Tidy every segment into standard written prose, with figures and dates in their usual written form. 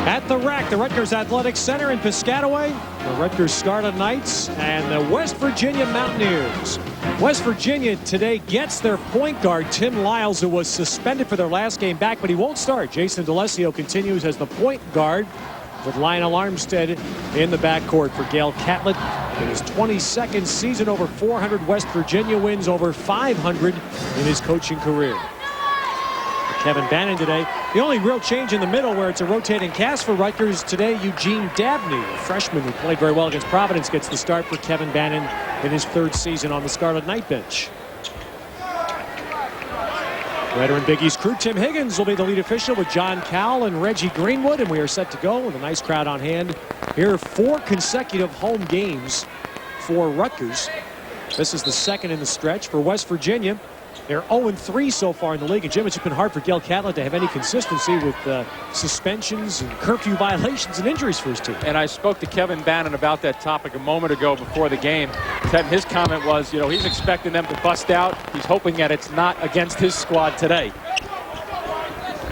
At the rack, the Rutgers Athletic Center in Piscataway, the Rutgers Scarlet Knights and the West Virginia Mountaineers. West Virginia today gets their point guard, Tim Lyles, who was suspended for their last game back, but he won't start. Jason DeLessio continues as the point guard with Lionel Armstead in the backcourt for Gail Catlett. In his 22nd season, over 400 West Virginia wins, over 500 in his coaching career. Kevin Bannon today. The only real change in the middle, where it's a rotating cast for Rutgers today, Eugene Dabney, a freshman who played very well against Providence, gets the start for Kevin Bannon in his third season on the Scarlet Knight bench. Veteran Big East crew Tim Higgins will be the lead official with John Cowell and Reggie Greenwood, and we are set to go with a nice crowd on hand. Here are 4 consecutive home games for Rutgers. This is the second in the stretch for West Virginia. They're 0-3 so far in the league. And Jim, it's just been hard for Gail Catlett to have any consistency with suspensions and curfew violations and injuries for his team. And I spoke to Kevin Bannon about that topic a moment ago before the game. His comment was, you know, he's expecting them to bust out. He's hoping that it's not against his squad today.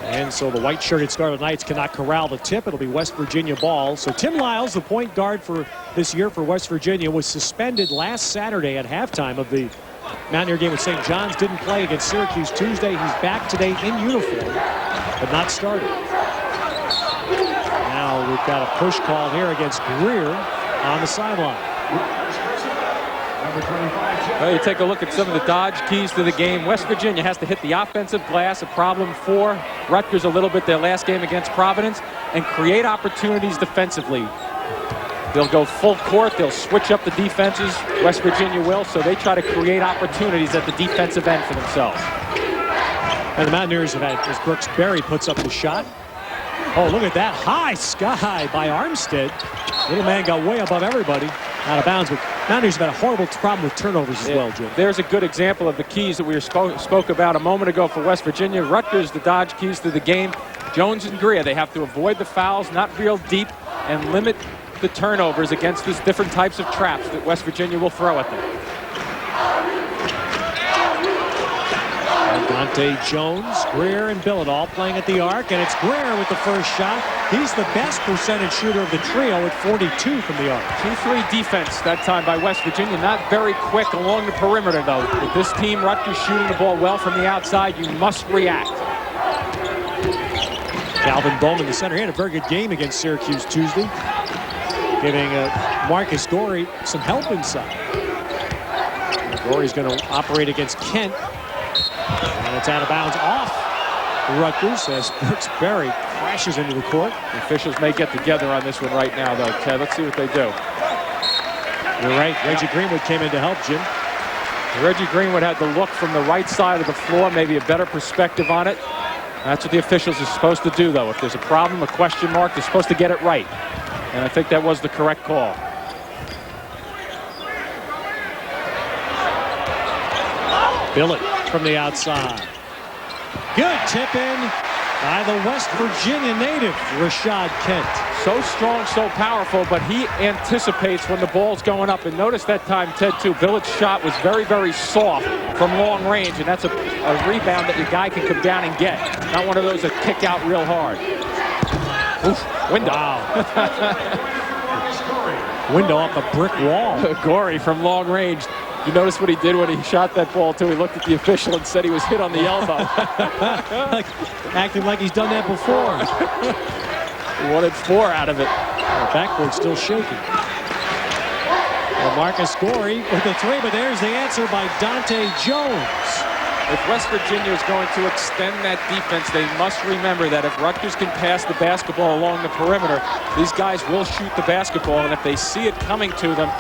And so the white-shirted Scarlet Knights cannot corral the tip. It'll be West Virginia ball. So Tim Lyles, the point guard for this year for West Virginia, was suspended last Saturday at halftime of the Mountaineer game with St. John's. Didn't play against Syracuse Tuesday. He's back today in uniform, but not started. Now we've got a push call here against Greer on the sideline. Well, you take a look at some of the Dodge keys to the game. West Virginia has to hit the offensive glass, a problem for Rutgers a little bit their last game against Providence, and create opportunities defensively. They'll go full court. They'll switch up the defenses. West Virginia will, so they try to create opportunities at the defensive end for themselves. And the Mountaineers have had, as Brooks Berry puts up the shot. Oh, look at that high sky by Armstead. Little man got way above everybody, out of bounds. But Mountaineers have had a horrible problem with turnovers as well, Jim. There's a good example of the keys that we spoke about a moment ago for West Virginia. Rutgers, the Dodge keys to the game. Jones and Greer, they have to avoid the fouls, not real deep, and limit the turnovers against these different types of traps that West Virginia will throw at them. Dahntay, Jones, Greer, and Billett all playing at the arc, and it's Greer with the first shot. He's the best percentage shooter of the trio at 42 from the arc. 2-3 defense that time by West Virginia. Not very quick along the perimeter, though. With this team, Rutgers shooting the ball well from the outside, you must react. Calvin Bowman, the center, he had a very good game against Syracuse Tuesday, giving Marcus Gorey some help inside. Gorey's going to operate against Kent. And it's out of bounds off Rutgers as Brooks Berry crashes into the court. The officials may get together on this one right now, though, Ted. Let's see what they do. You're right. Reggie Greenwood came in to help, Jim. Reggie Greenwood had the look from the right side of the floor, maybe a better perspective on it. That's what the officials are supposed to do, though. If there's a problem, a question mark, they're supposed to get it right. And I think that was the correct call. Billett from the outside. Good tip in by the West Virginia native, Rashad Kent. So strong, so powerful, but he anticipates when the ball's going up. And notice that time, Ted, too, Billett's shot was very, very soft from long range, and that's a rebound that your guy can come down and get. Not one of those that kick out real hard. Oof, window. Wow. Window off a brick wall. Gorey from long range. You notice what he did when he shot that ball, too. He looked at the official and said he was hit on the elbow. Acting like he's done that before. He wanted 4 out of it. The backboard still shaking. Well, Marcus Gorey with the 3, but there's the answer by Dahntay Jones. If West Virginia is going to extend that defense, they must remember that if Rutgers can pass the basketball along the perimeter, these guys will shoot the basketball, and if they see it coming to them,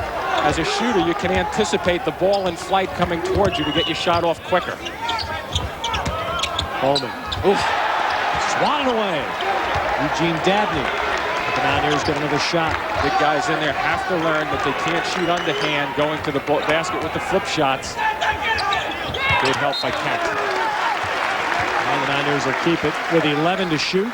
as a shooter, you can anticipate the ball in flight coming towards you to get your shot off quicker. Bowman. Oof. Swatted away. Eugene Dabney. The Mountaineers get another shot. Big guys in there have to learn that they can't shoot underhand going to the basket with the flip shots. Good help by Kent. And the Mountaineers will keep it with 11 to shoot.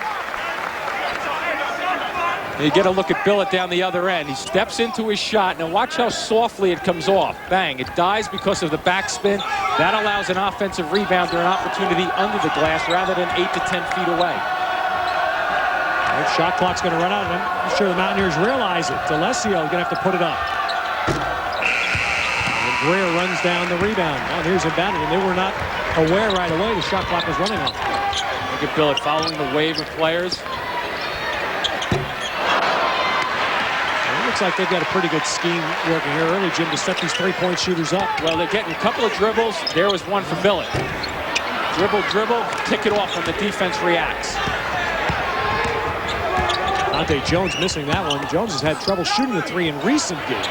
You get a look at Billett down the other end. He steps into his shot. Now watch how softly it comes off. Bang. It dies because of the backspin. That allows an offensive rebound or an opportunity under the glass rather than 8 to 10 feet away. The shot clock's going to run out, and I'm sure the Mountaineers realize it. D'Alessio going to have to put it up. And Greer runs down the rebound. Mountaineers inbounded, and they were not aware right away the shot clock was running off. Look at Billett following the wave of players. It looks like they've got a pretty good scheme working here early, Jim, to set these three-point shooters up. Well, they're getting a couple of dribbles. There was one for Billett. Dribble, dribble, kick it off when the defense reacts. Dahntay Jones missing that one. Jones has had trouble shooting the three in recent games.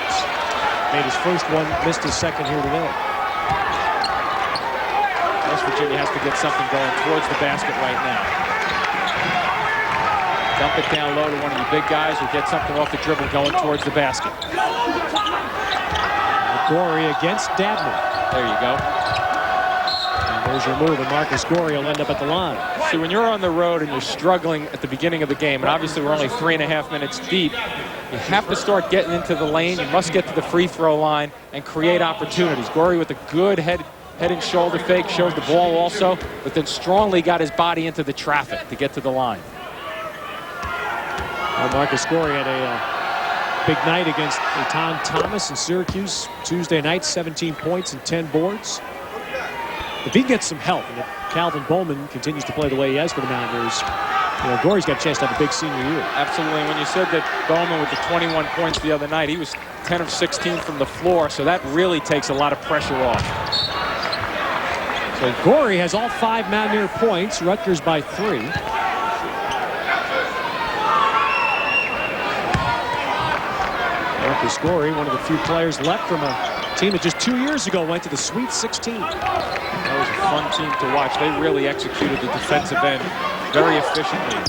Made his first one, missed his second here today. West Virginia has to get something going towards the basket right now. Dump it down low to one of your big guys or get something off the dribble going towards the basket. Gorey against Dabney. There you go. There's your move, and Marcus Gorey will end up at the line. See, when you're on the road and you're struggling at the beginning of the game, and obviously we're only 3.5 minutes deep, you have to start getting into the lane. You must get to the free throw line and create opportunities. Gorey with a good head and shoulder fake, shows the ball also, but then strongly got his body into the traffic to get to the line. Well, Marcus Gorey had a big night against Etan Thomas in Syracuse Tuesday night, 17 points and 10 boards. If he gets some help, and if Calvin Bowman continues to play the way he has for the Mountaineers, Gorey's got a chance to have a big senior year. Absolutely. When you said that Bowman with the 21 points the other night, he was 10 of 16 from the floor, so that really takes a lot of pressure off. So Gorey has all 5 Mountaineer points, Rutgers by 3. Marcus Gorey, one of the few players left from a team that just 2 years ago went to the Sweet 16. That was a fun team to watch. They really executed the defensive end very efficiently.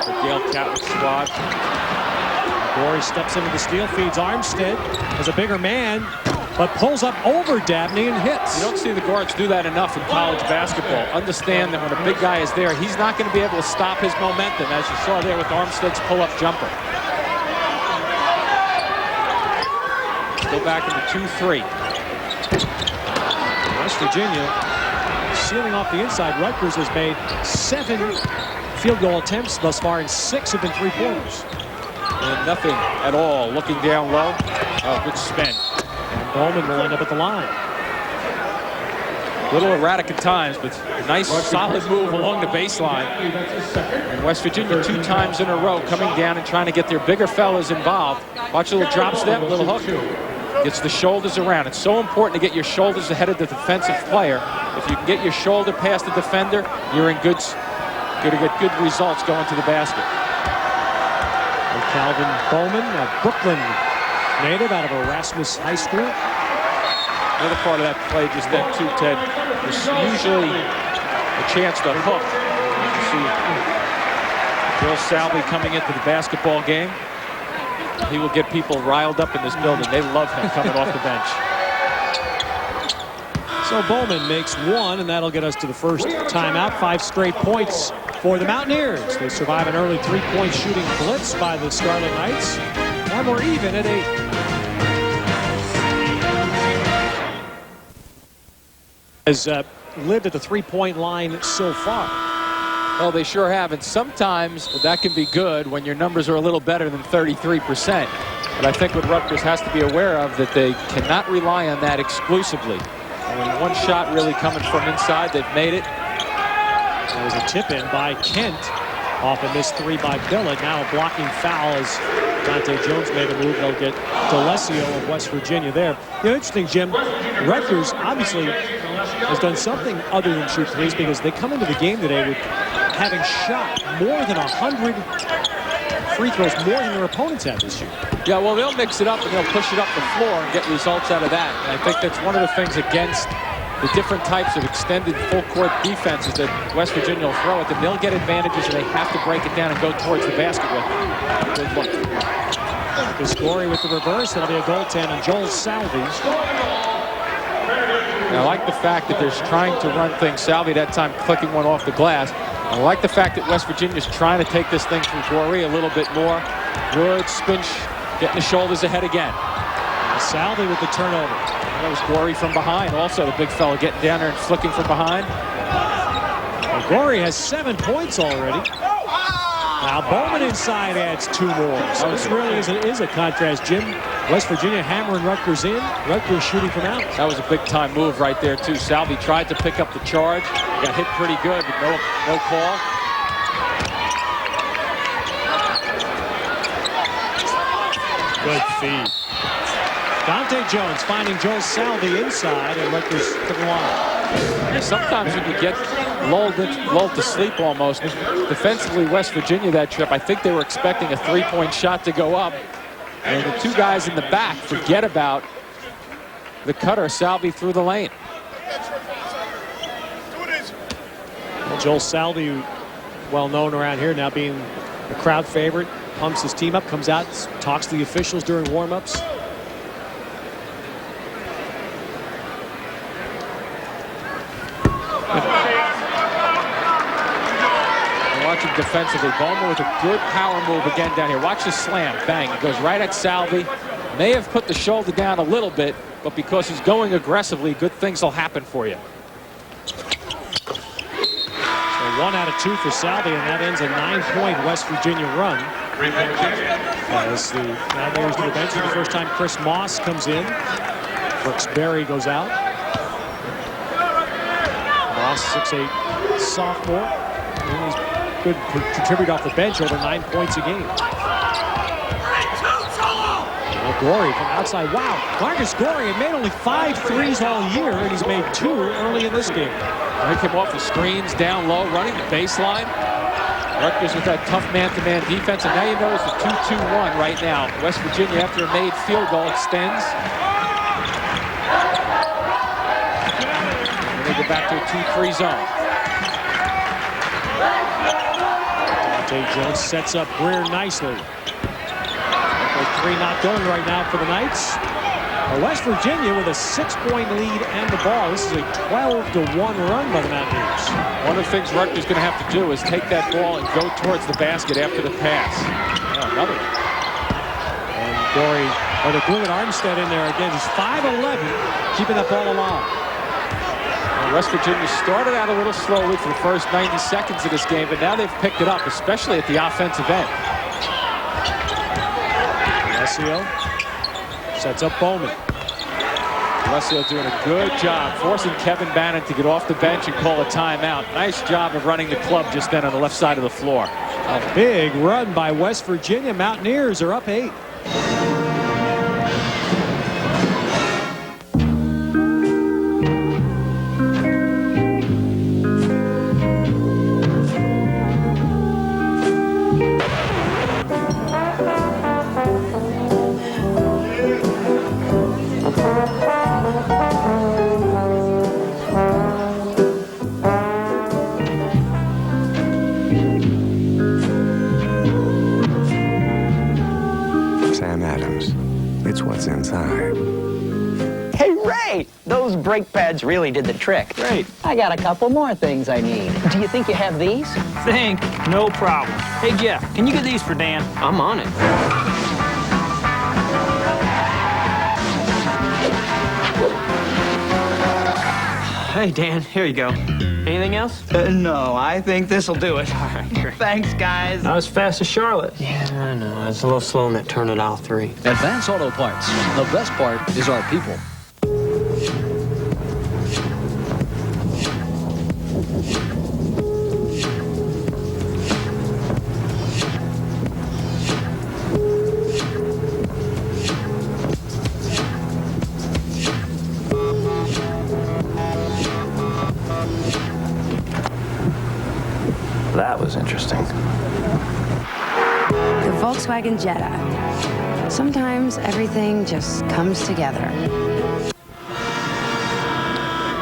The Gail Catlick squad. Gorey steps into the steal, feeds Armstead as a bigger man, but pulls up over Dabney and hits. You don't see the guards do that enough in college basketball. Understand that when a big guy is there, he's not going to be able to stop his momentum, as you saw there with Armstead's pull-up jumper. Go back into 2-3. West Virginia sealing off the inside. Rutgers has made 7 field goal attempts thus far, and 6 have been three-pointers. And nothing at all. Looking down low. Oh, good spin. And Bowman will end up at the line. A little erratic at times, but a nice solid move along the baseline. And West Virginia 2 times in a row coming down and trying to get their bigger fellas involved. Watch a little drop step, a little hook. Gets the shoulders around. It's so important to get your shoulders ahead of the defensive player. If you can get your shoulder past the defender, you're in good results going to the basket. And Calvin Bowman, a Brooklyn native out of Erasmus High School. Another part of that play just then too, Ted, was usually a chance to hook. You see Bill Salvi coming into the basketball game. He will get people riled up in this building. They love him coming off the bench. So Bowman makes 1, and that'll get us to the first timeout. 5 straight points for the Mountaineers. They survive an early 3-point shooting blitz by the Scarlet Knights. And we're even at 8. Has lived at the 3-point line so far. Well, they sure have, and sometimes that can be good when your numbers are a little better than 33%. But I think what Rutgers has to be aware of, that they cannot rely on that exclusively. Only one shot really coming from inside. They've made it. That was a tip-in by Kent off a missed 3 by Billett. Now a blocking foul as Dahntay Jones made a move. They'll get D'Alessio of West Virginia there. Interesting, Jim. Rutgers obviously has done something other than shoot threes, because they come into the game today with having shot more than 100 free throws, more than their opponents have this year. Yeah, well, they'll mix it up and they'll push it up the floor and get results out of that. And I think that's one of the things against the different types of extended full-court defenses that West Virginia will throw at them. They'll get advantages and they have to break it down and go towards the basket with it. Good look. Marcus Gorey with the reverse. That'll be a goaltend on Joel Salvi. And I like the fact that they're trying to run things. Salvi that time clicking one off the glass. I like the fact that West Virginia's trying to take this thing from Gorey a little bit more. Good spin, getting the shoulders ahead again. Salvi with the turnover. That was Gorey from behind. Also, the big fella getting down there and flicking from behind. Well, Gorey has 7 points already. Now Bowman inside adds 2 more. So this really is a contrast, Jim. West Virginia hammering Rutgers in. Rutgers shooting from out. That was a big-time move right there, too. Salvi tried to pick up the charge. Got hit pretty good, but no call. Good feed. Dahntay Jones finding Joe Salvi inside, and Rutgers took a while. Sometimes when you get lulled to sleep almost, defensively, West Virginia that trip, I think they were expecting a 3-point shot to go up. And the 2 guys in the back forget about the cutter, Salvi through the lane. Well, Joel Salvi, well known around here now, being a crowd favorite, pumps his team up, comes out, talks to the officials during warm-ups. Watching defensively, Bowman with a good power move again down here. Watch the slam, bang, it goes right at Salvi. May have put the shoulder down a little bit, but because he's going aggressively, good things will happen for you. So 1 out of 2 for Salvi, and that ends a 9-point West Virginia run. As the Mountaineers to the bench for the first time, Chris Moss comes in. Brooks Berry goes out. Moss, 6'8", sophomore. And he's good contribute off the bench, over 9 points a game. Gorey from outside. Wow, Marcus Gorey had made only 5 threes all year, and he's made 2 early in this game. He came off the screens, down low, running the baseline. Rutgers with that tough man-to-man defense, and now you notice the 2-2-1 right now. West Virginia, after a made field goal, extends. And they go back to a 2-3 zone. Dahntay Jones sets up Greer nicely. 3 not going right now for the Knights. West Virginia with a 6-point lead and the ball. This is a 12-1 run by the Mountaineers. One of the things Rutgers is going to have to do is take that ball and go towards the basket after the pass. Oh, another one. And Gorey, or they're gluing Armstead in there again. He's 5'11", keeping that ball alive. West Virginia started out a little slowly for the first 90 seconds of this game, but now they've picked it up, especially at the offensive end. Alessio sets up Bowman. Alessio doing a good job forcing Kevin Bannon to get off the bench and call a timeout. Nice job of running the club just then on the left side of the floor. A big run by West Virginia. Mountaineers are up 8. Brake pads really did the trick. Great. I got a couple more things I need. Do you think you have these? Think. No problem. Hey, Jeff, can you get these for Dan? I'm on it. Hey, Dan, here you go. Anything else? No, I think this'll do it. All right, great. Thanks, guys. Not as fast as Charlotte. Yeah, I know. It's a little slow in that turn at aisle 3. Advance Auto Parts. The best part is our people. That was interesting. The Volkswagen Jetta. Sometimes everything just comes together.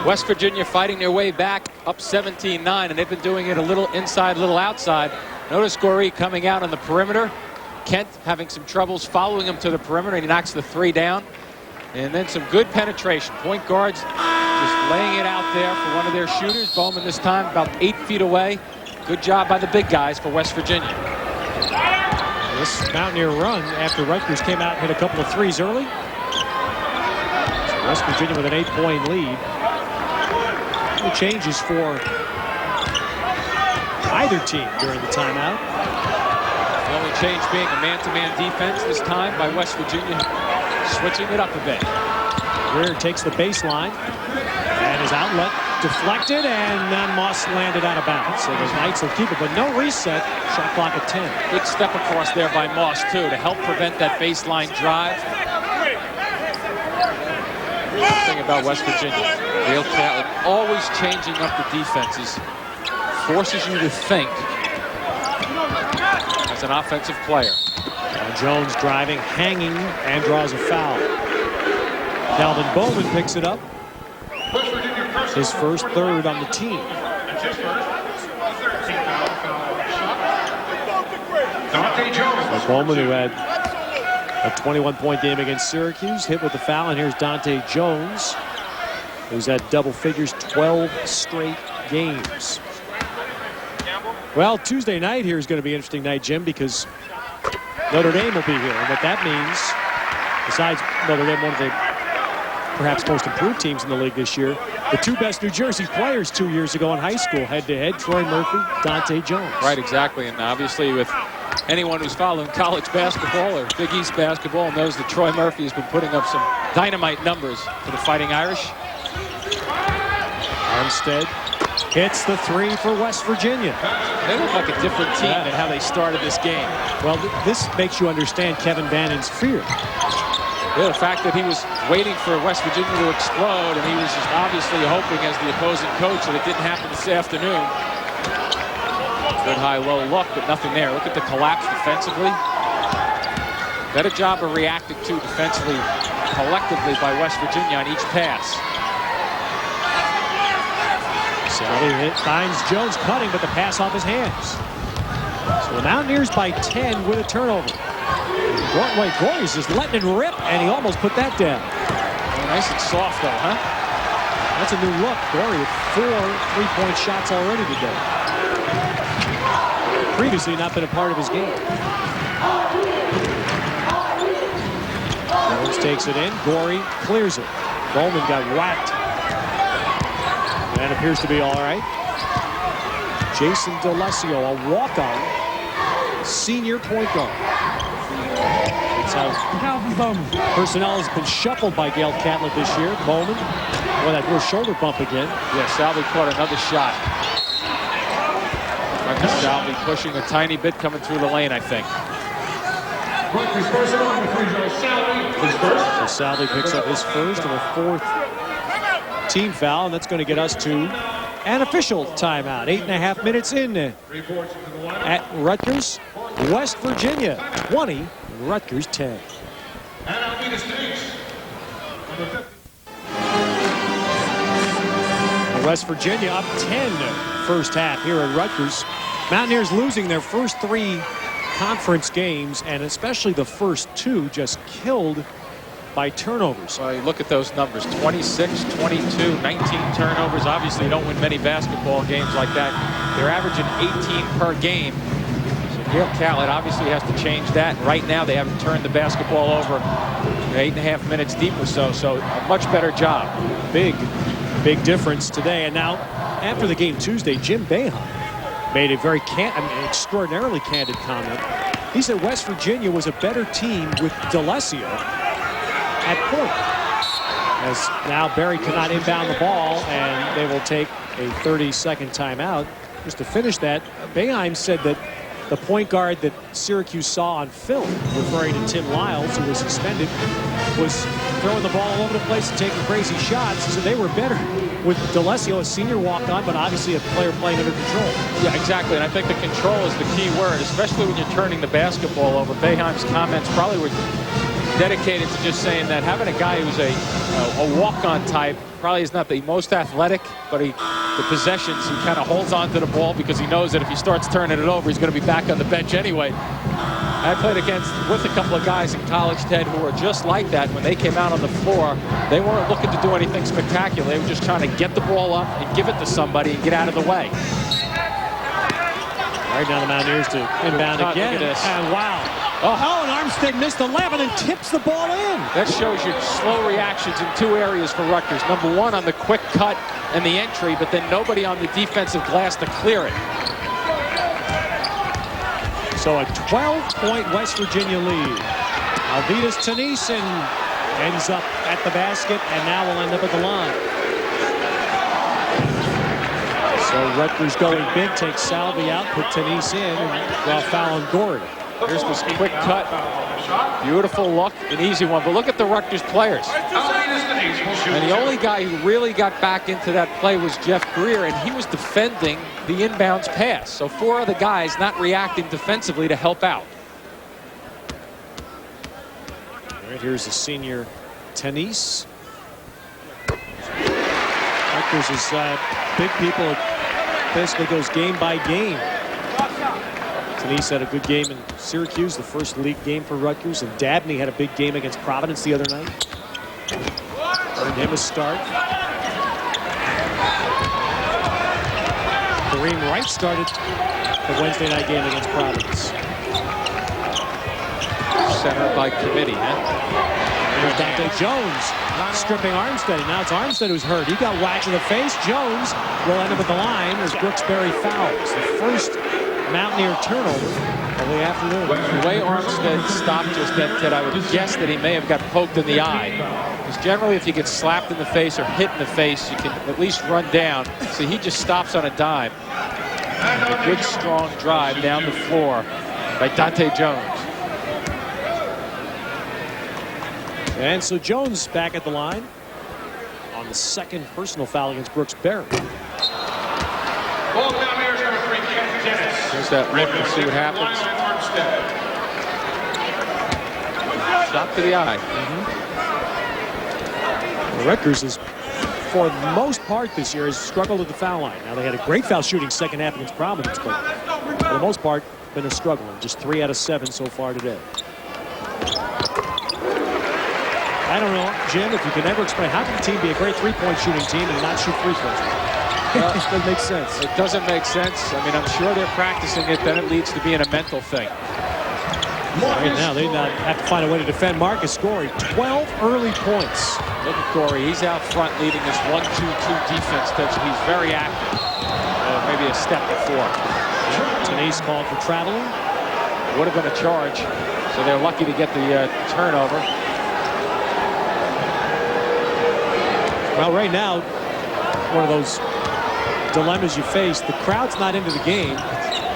West Virginia fighting their way back up 17-9, and they've been doing it a little inside, a little outside. Notice Gorey coming out on the perimeter. Kent having some troubles following him to the perimeter, and he knocks the 3 down. And then some good penetration. Point guards just laying it out there for one of their shooters. Bowman this time about 8 feet away. Good job by the big guys for West Virginia. This Mountaineer run after Rutgers came out and hit a couple of threes early. So West Virginia with an 8-point lead. No changes for either team during the timeout. change being a man-to-man defense this time by West Virginia, switching it up a bit. Greer takes the baseline, and his outlet deflected, and then Moss landed out of bounds. So the Knights will keep it, but no reset. Shot clock at 10. Good step across there by Moss, too, to help prevent that baseline drive. One thing about West Virginia, Dale Catlett always changing up the defenses, forces you to think as an offensive player. And Jones driving, hanging, and draws a foul. Calvin Bowman picks it up. His first third on the team. Dahntay Jones. Bowman, who had a 21-point game against Syracuse, hit with the foul, and here's Dahntay Jones, who's had double figures 12 straight games. Well, Tuesday night here is going to be an interesting night, Jim, because Notre Dame will be here. And what that means, besides Notre Dame, one of the perhaps most improved teams in the league this year, the two best New Jersey players 2 years ago in high school, head-to-head, Troy Murphy, Dahntay Jones. Right, exactly. And obviously with anyone who's following college basketball or Big East basketball knows that Troy Murphy has been putting up some dynamite numbers for the Fighting Irish. Armstead hits the three for West Virginia. They look like a different team than how they started this game. Well, this makes you understand Kevin Vannon's fear. Yeah, the fact that he was waiting for West Virginia to explode, and he was just obviously hoping as the opposing coach that it didn't happen this afternoon. Good high-low look, but nothing there. Look at the collapse defensively. Better job of reacting to defensively, collectively by West Virginia on each pass. Sally finds Jones cutting, but the pass off his hands. So the Mountaineers by 10 with a turnover. Gorey's just letting it rip, and he almost put that down. Oh, nice and soft, though, huh? That's a new look. Gorey with 4 3-point shots already today. Previously not been a part of his game. Jones takes it in. Gorey clears it. Bowman got whacked. And appears to be all right. Jason D'Alessio, a walk-on senior point guard. That's how personnel has been shuffled by Dale Catlett this year. Bowman, well, that real shoulder bump again. Yeah, Salvi caught another shot. Salvi pushing a tiny bit coming through the lane, I think. So Salvi picks up his first and a 4th team foul, and that's going to get us to an official timeout. 8.5 minutes in at Rutgers. West Virginia 20, Rutgers 10. West Virginia up 10 first half here at Rutgers. Mountaineers losing their first 3 conference games, and especially the first 2 just killed by turnovers. Well, you look at those numbers, 26, 22, 19 turnovers. Obviously, you don't win many basketball games like that. They're averaging 18 per game. So Dale Catlett obviously has to change that. Right now, they haven't turned the basketball over 8.5 minutes deep or so. So a much better job. Big difference today. And now, after the game Tuesday, Jim Boeheim made a very extraordinarily candid comment. He said West Virginia was a better team with D'Alessio at point. As now Barry cannot inbound the ball, and they will take a 30-second timeout. Just to finish that, Boeheim said that the point guard that Syracuse saw on film, referring to Tim Lyles, who was suspended, was throwing the ball all over the place and taking crazy shots. So they were better with D'Alessio, a senior walk-on, but obviously a player playing under control. Yeah, exactly. And I think the control is the key word, especially when you're turning the basketball over. Boeheim's comments probably were dedicated to just saying that having a guy who's a walk-on type probably is not the most athletic, but the possessions, he kind of holds on to the ball because he knows that if he starts turning it over, he's going to be back on the bench anyway. I played with a couple of guys in college, Ted, who were just like that. When they came out on the floor, they weren't looking to do anything spectacular. They were just trying to get the ball up and give it to somebody and get out of the way. Right now the Mountaineers to inbound again. Look at this. And wow. Oh, and Armstead missed the layup and tips the ball in. That shows you slow reactions in 2 areas for Rutgers. Number 1 on the quick cut and the entry, but then nobody on the defensive glass to clear it. So a 12-point West Virginia lead. Alvidas Tennyson ends up at the basket and now will end up at the line. So Rutgers going big, takes Salvi out, put Tennyson in, and draw foul on Gorey. Here's this quick cut. Beautiful look, an easy one. But look at the Rutgers players. And the only guy who really got back into that play was Jeff Greer, and he was defending the inbounds pass. So 4 other guys not reacting defensively to help out. All right, here's the senior Tennyson. Rutgers is big people. It basically goes game by game. Tennyson had a good game in Syracuse, the first league game for Rutgers, and Dabney had a big game against Providence the other night. Earned him a start. Kareem Wright started the Wednesday night game against Providence. Center by committee, huh? Here's Dahntay Jones stripping Armstead. Now it's Armstead who's hurt. He got whacked in the face. Jones will end up at the line as Brooksberry fouls. The first Mountaineer turnover of the afternoon. The way Armstead stopped just then, Ted, I would guess that he may have got poked in the eye. Because generally if you get slapped in the face or hit in the face, you can at least run down. So he just stops on a dime. A good strong drive down the floor by Dahntay Jones. And so Jones back at the line on the second personal foul against Brooksberry. There's that look. Let's see what happens. Shot to the eye. Rutgers is, for the most part this year, has struggled at the foul line. Now they had a great foul shooting second half against Providence, but for the most part, been a struggle. Just 3 out of 7 so far today. I don't know, Jim, if you can ever explain how can a team be a great three-point shooting team and not shoot free throws? It doesn't make sense. It doesn't make sense. I mean, I'm sure they're practicing it. Then it leads to being a mental thing. Right now, they have to find a way to defend Marcus Gorey. 12 early points. Look at Gorey. He's out front leading this 1-2-2 defense. He's very active. Maybe a step before. Tennyson called for traveling. Would have been a charge. So they're lucky to get the turnover. Well, right now, one of those dilemmas you face. The crowd's not into the game.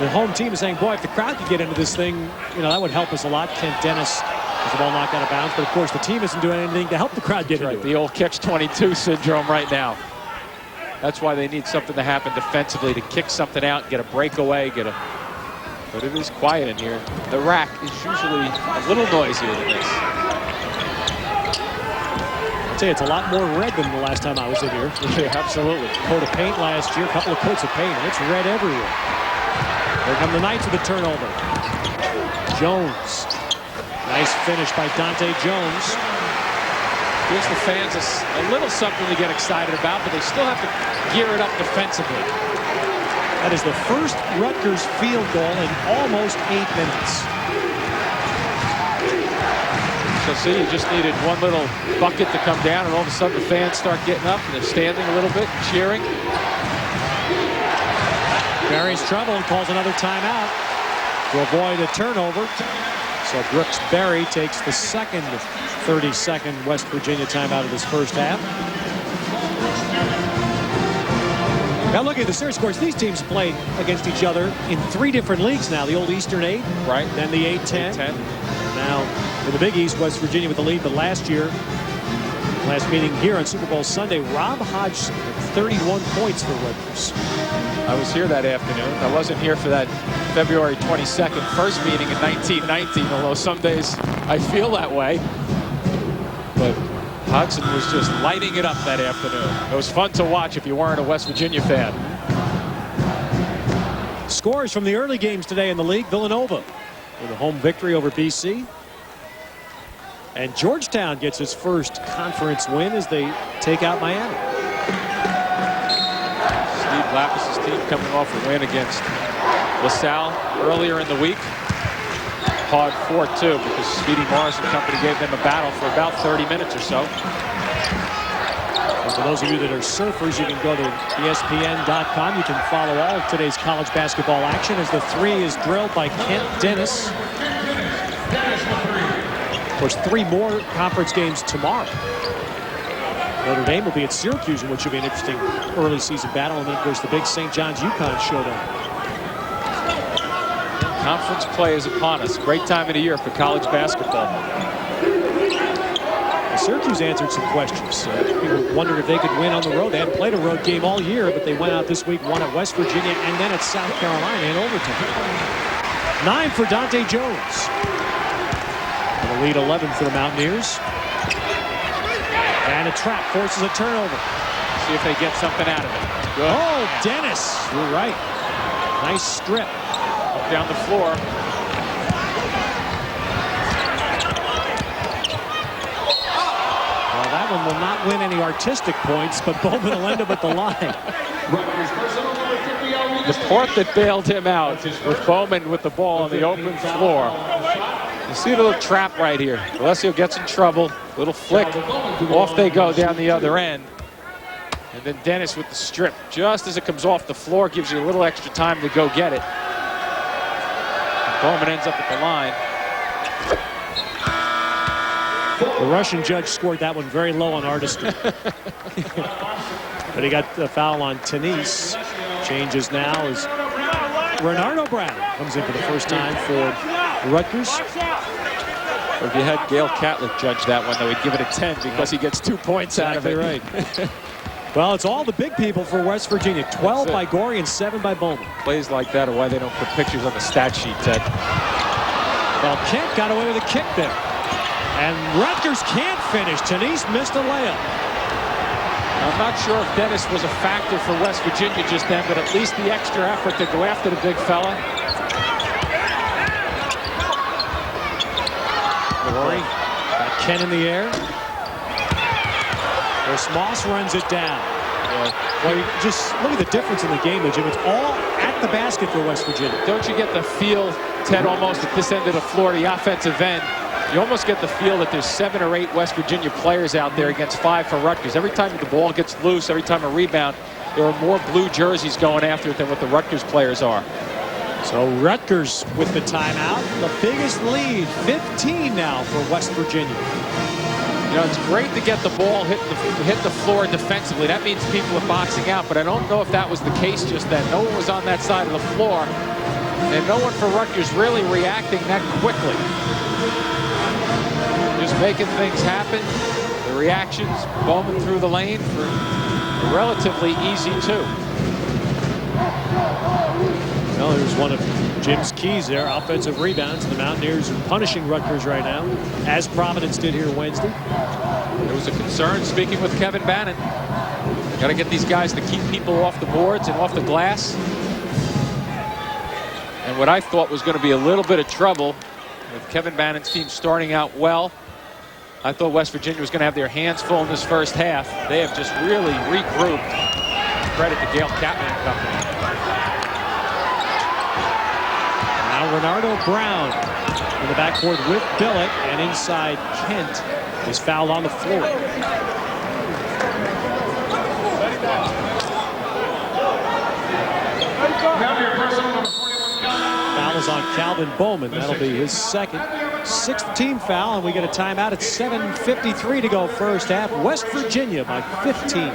The home team is saying, boy, if the crowd could get into this thing, you know, that would help us a lot. Kent Dennis has the ball knocked out of bounds. But, of course, the team isn't doing anything to help the crowd get into it. The old catch-22 syndrome right now. That's why they need something to happen defensively, to kick something out, get a breakaway, But it is quiet in here. The rack is usually a little noisier than this. I'd say it's a lot more red than the last time I was in here. Yeah, absolutely. Coat of paint last year, a couple of coats of paint, and it's red everywhere. Here come the Knights with a turnover. Jones. Nice finish by Dahntay Jones. Gives the fans a little something to get excited about, but they still have to gear it up defensively. That is the first Rutgers field goal in almost 8 minutes. So see, you just needed one little bucket to come down, and all of a sudden the fans start getting up, and they're standing a little bit and cheering. Barry's trouble and calls another timeout to avoid a turnover. So Brooksberry takes the second 30-second West Virginia timeout of this first half. Now look at the series scores. These teams played against each other in 3 different leagues now. The old Eastern 8, right? Then the 8-10. Now in the Big East, West Virginia with the lead. But last year, last meeting here on Super Bowl Sunday, Rob Hodgson had 31 points for Rutgers. I was here that afternoon. I wasn't here for that February 22nd first meeting in 1919, although some days I feel that way. But Hodgson was just lighting it up that afternoon. It was fun to watch if you weren't a West Virginia fan. Scores from the early games today in the league. Villanova with a home victory over BC. And Georgetown gets its first conference win as they take out Miami. Steve Lapis' team coming off a win against LaSalle earlier in the week. Hard-fought too, because Speedy Morris and company gave them a battle for about 30 minutes or so. And for those of you that are surfers, you can go to ESPN.com. You can follow all of today's college basketball action as the three is drilled by Kent Dennis. Of course, 3 more conference games tomorrow. Notre Dame will be at Syracuse, in which will be an interesting early season battle. And then, of course, the big St. John's UConn showdown. Conference play is upon us. Great time of the year for college basketball. Well, Syracuse answered some questions. People wondered if they could win on the road. They hadn't played a road game all year, but they went out this week, won at West Virginia, and then at South Carolina in overtime. 9 for Dahntay Jones. And the lead 11 for the Mountaineers. And a trap forces a turnover. See if they get something out of it. Good. Oh, Dennis. You're right. Nice strip. Up down the floor. Well, that one will not win any artistic points, but Bowman will end up at the line. The part that bailed him out with Bowman with the ball on the open floor. You see the little trap right here. Alessio gets in trouble. Little flick. Off they go down the other end. And then Dennis with the strip. Just as it comes off the floor, gives you a little extra time to go get it. And Bowman ends up at the line. The Russian judge scored that one very low on artistry. But he got the foul on Tenise. Changes now as Renardo Brown comes in for the first time for Rutgers. If you had Gail Catlett judge that one, though, he'd give it a 10 because he gets 2 points out of it. Right. Well, it's all the big people for West Virginia. 12 by Gorey and 7 by Bowman. Plays like that are why they don't put pictures on the stat sheet, Ted. Well, Kent got away with a kick there. And Rutgers can't finish. Tenise missed a layup. I'm not sure if Dennis was a factor for West Virginia just then, but at least the extra effort to go after the big fella. Gorey got Kent in the air. Chris Moss runs it down. Well, you just look at the difference in the game, Jim. It's all at the basket for West Virginia. Don't you get the feel, Ted, almost at this end of the floor, the offensive end? You almost get the feel that there's 7 or 8 West Virginia players out there against 5 for Rutgers. Every time the ball gets loose, every time a rebound, there are more blue jerseys going after it than what the Rutgers players are. So Rutgers with the timeout. The biggest lead, 15 now for West Virginia. You know, it's great to get the ball hit the floor defensively. That means people are boxing out, but I don't know if that was the case just then. No one was on that side of the floor, and no one for Rutgers really reacting that quickly. Just making things happen. The reactions, Bowman through the lane for a relatively easy 2. Well, there's one of Jim's keys there, offensive rebounds. The Mountaineers are punishing Rutgers right now, as Providence did here Wednesday. There was a concern speaking with Kevin Bannon. Got to get these guys to keep people off the boards and off the glass. And what I thought was going to be a little bit of trouble with Kevin Bannon's team starting out well. I thought West Virginia was going to have their hands full in this first half. They have just really regrouped. Credit to Gail Catlett and company. Now Renardo Brown in the backcourt with Billett, and inside Kent is fouled on the floor. Foul is on Calvin Bowman. That'll be his second. 6th team foul, and we get a timeout at 7:53 to go first half. West Virginia by 15.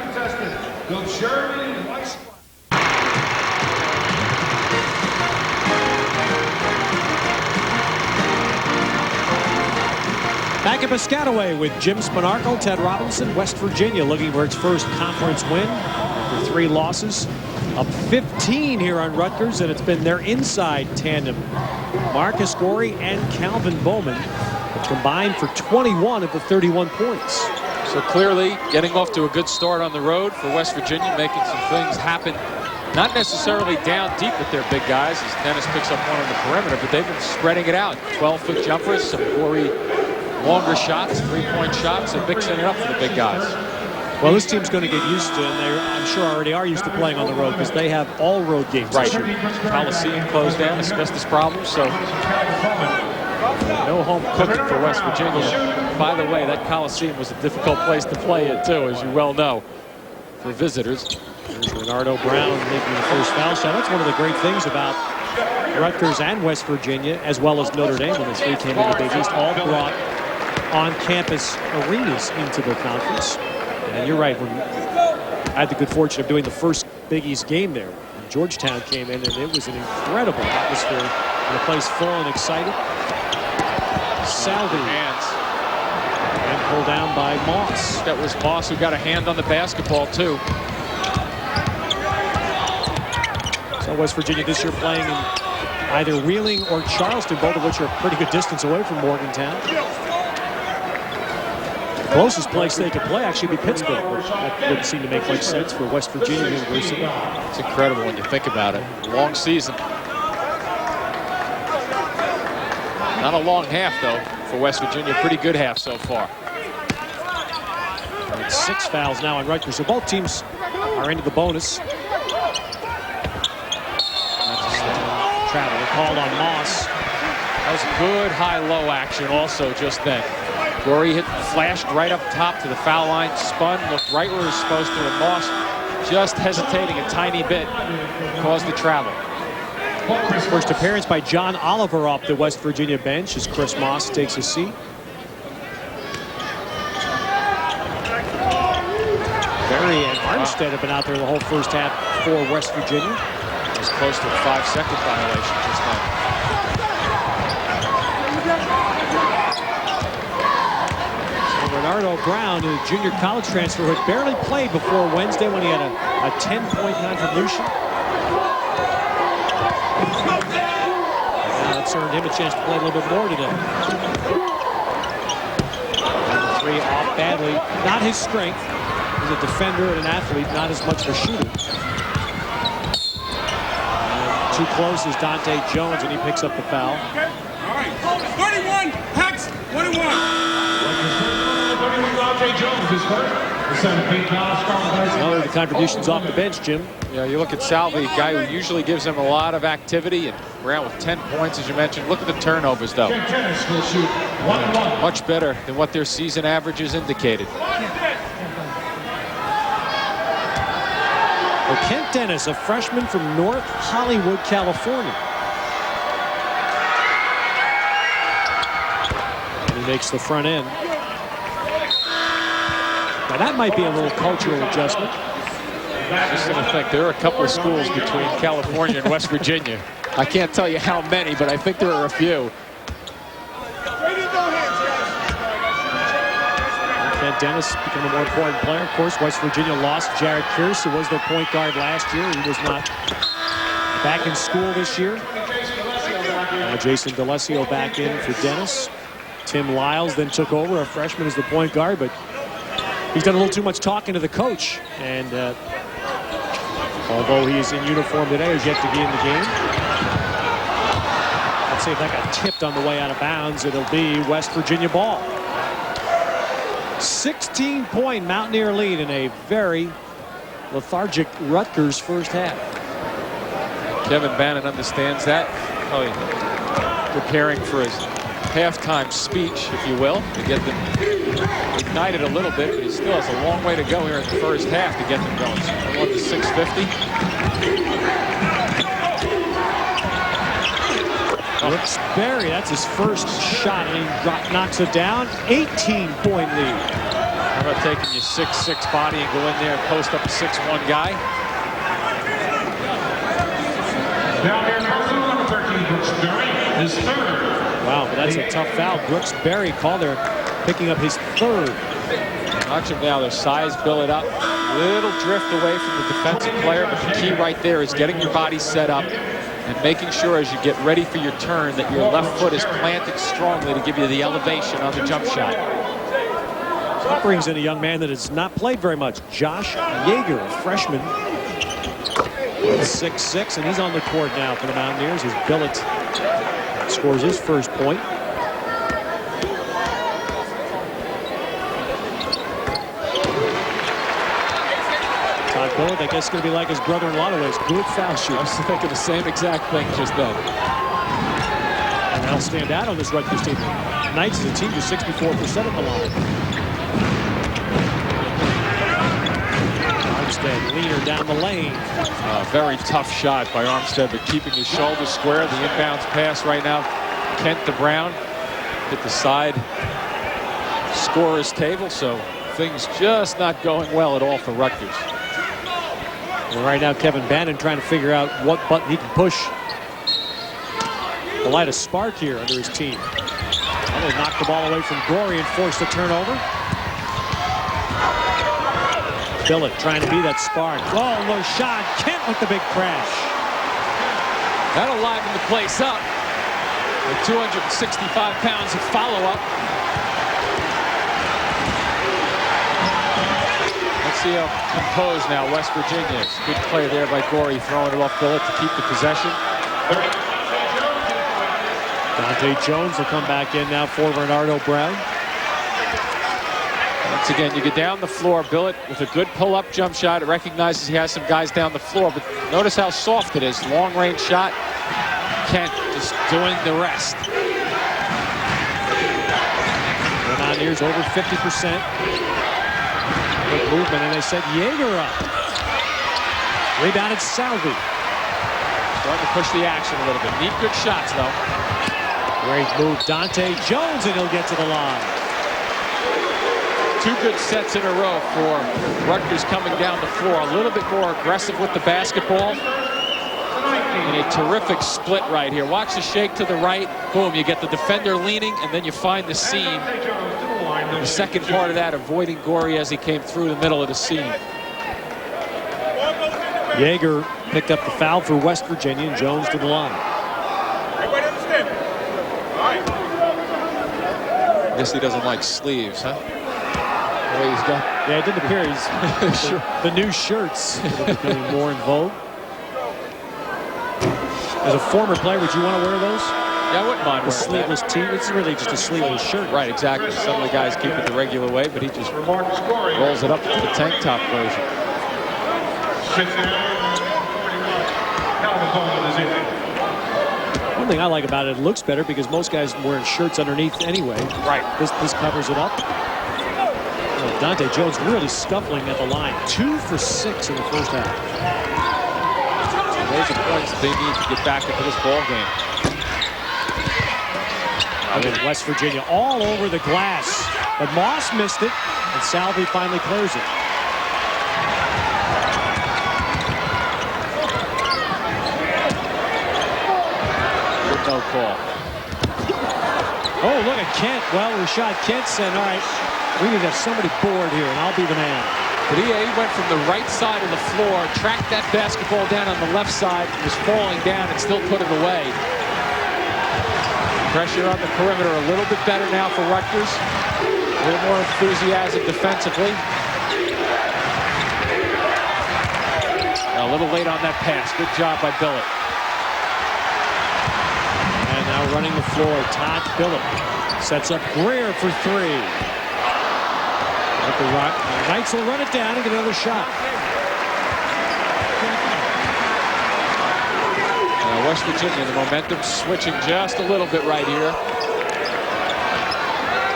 Back at Piscataway with Jim Spanarkel, Ted Robinson. West Virginia looking for its first conference win after 3 losses. Up 15 here on Rutgers, and it's been their inside tandem. Marcus Gorey and Calvin Bowman have combined for 21 of the 31 points. So clearly getting off to a good start on the road for West Virginia, making some things happen. Not necessarily down deep with their big guys as Dennis picks up one on the perimeter, but they've been spreading it out. 12-foot jumpers, some Gorey longer shots, 3-point shots, and mixing it up for the big guys. Well, this team's going to get used to, and they, I'm sure, already are used to playing on the road because they have all road games. Right. Coliseum closed down, asbestos problems, so no home cooking for West Virginia. By the way, that Coliseum was a difficult place to play it, too, as you well know. for visitors. There's Leonardo Brown making the first foul shot. That's one of the great things about Rutgers and West Virginia, as well as Notre Dame, when the three came in the Big East, all brought on-campus arenas into the conference. And you're right, when I had the good fortune of doing the first Big East game there, when Georgetown came in, and it was an incredible atmosphere, and the place full and excited. Salvi Hands. and pulled down by Moss. That was Moss who got a hand on the basketball, too. So West Virginia this year playing in either Wheeling or Charleston, both of which are a pretty good distance away from Morgantown. The closest place they could play actually be Pittsburgh, but that wouldn't seem to make much sense for West Virginia University. It's incredible when you think about it. Long season. Not a long half, though, for West Virginia. Pretty good half so far. And 6 fouls now on Rutgers, so both teams are into the bonus. Travel called on Moss. That was good high-low action also just then. Gorey flashed right up top to the foul line, spun, looked right where he was supposed to, and Moss just hesitating a tiny bit caused the travel. First appearance by John Oliver off the West Virginia bench as Chris Moss takes a seat. Berry and Armstead have been out there the whole first half for West Virginia. It was close to a 5-second violation just then. Leonardo Brown, a junior college transfer who had barely played before Wednesday when he had a 10-point contribution. Now that's earned him a chance to play a little bit more today. And the three off badly. Not his strength. He's a defender and an athlete, not as much of a shooter. And too close is Dahntay Jones, and he picks up the foul. All right. 31, Hex, 21. Dahntay Jones is hurt. The 17-foul Scarlet. Another of the contributions off the bench, Jim. Yeah, you look at Salvi, a guy who usually gives them a lot of activity, and Brown with 10 points, as you mentioned. Look at the turnovers, though. Dennis will shoot 1-1. Much better than what their season averages indicated. Well, Kent Dennis, a freshman from North Hollywood, California. And he makes the front end. Now that might be a little cultural adjustment. Just going to think there are a couple of schools between California and West Virginia. I can't tell you how many, but I think there are a few. Kent Dennis became a more important player. Of course, West Virginia lost Jared Kearse, who was their point guard last year. He was not back in school this year. Now Jason D'Alessio back in for Dennis. Tim Lyles then took over, a freshman, as the point guard, but he's done a little too much talking to the coach. And although he is in uniform today, he's yet to be in the game. Let's see if that got tipped on the way out of bounds. It'll be West Virginia ball. 16-point Mountaineer lead in a very lethargic Rutgers first half. Kevin Bannon understands that. Probably preparing for his halftime speech, if you will, to get them ignited a little bit, but he still has a long way to go here in the first half to get them going. So we're on to 6:50. Brooks Berry, that's his first shot, and he knocks it down. 18-point lead. How about taking your 6'6" body and go in there and post up a 6'1" guy? Down here, number 13, Brooks Berry, his third. Wow, but that's a tough foul. Brooks Berry called there, picking up his third. Watch him now. Their size build it up. Little drift away from the defensive player, but the key right there is getting your body set up and making sure as you get ready for your turn that your left foot is planted strongly to give you the elevation on the jump shot. That brings in a young man that has not played very much. Josh Yeager, a freshman. 6'6", and he's on the court now for the Mountaineers as Billett scores his first point. Todd Billett, I guess, is going to be like his brother in a lot of ways. Good foul shooter. I was thinking the same exact thing just then. And they'll stand out on this Rutgers team. Knights is a team with 64% at the line. Armstead, leaner down the lane. Very tough shot by Armstead, but keeping his shoulders square. The inbounds pass right now. Kent to Brown hit the side scorer's table, so things just not going well at all for Rutgers. And right now, Kevin Bannon trying to figure out what button he can push to light a spark here under his team. Well, they knocked the ball away from Gorey and forced a turnover. Billett trying to be that spark. Oh, low shot. Kent with the big crash. That'll liven the place up with 265 pounds of follow-up. Let's see how composed now West Virginia is. Good play there by Gorey, throwing it off Billett to keep the possession. Dahntay Jones will come back in now for Bernardo Brown. Once again, you get down the floor. Billett with a good pull-up jump shot. It recognizes he has some guys down the floor, but notice how soft it is. Long-range shot. Kent just doing the rest. The Mountaineers over 50%. Good movement, and they set Yeager up. Rebounded Salvi. Starting to push the action a little bit. Need good shots, though. Great move, Dahntay Jones, and he'll get to the line. Two good sets in a row for Rutgers coming down the floor. A little bit more aggressive with the basketball. And a terrific split right here. Watch the shake to the right. Boom, you get the defender leaning, and then you find the seam. The second part of that, avoiding Gorey as he came through the middle of the seam. Yeager picked up the foul for West Virginia, and Jones to the line. I guess he doesn't like sleeves, huh? The way he's got. Yeah, it didn't appear he's the new shirts are becoming more in vogue. As a former player, would you want to wear those? Yeah, I wouldn't mind The wearing sleeveless tee. It's really just a sleeveless shirt. Right, exactly. Some of the guys keep it the regular way, but he just rolls it up to the tank top version. One thing I like about it, it looks better because most guys are wearing shirts underneath anyway. Right. This covers it up. Dahntay Jones really scuffling at the line. 2 for 6 in the first half. Those are points they need to get back into this ball game. West Virginia all over the glass, but Moss missed it, and Salvi finally clears it. Good no call. Oh, look at Kent. Well, Rashad Kent said, all right, we need to have somebody bored here, and I'll be the man. But he went from the right side of the floor, tracked that basketball down on the left side, was falling down and still put it away. Pressure on the perimeter a little bit better now for Rutgers. A little more enthusiasm defensively. A little late on that pass. Good job by Billett. And now running the floor, Todd Billett sets up Greer for 3. The Knights will run it down and get another shot. West Virginia, the momentum switching just a little bit right here.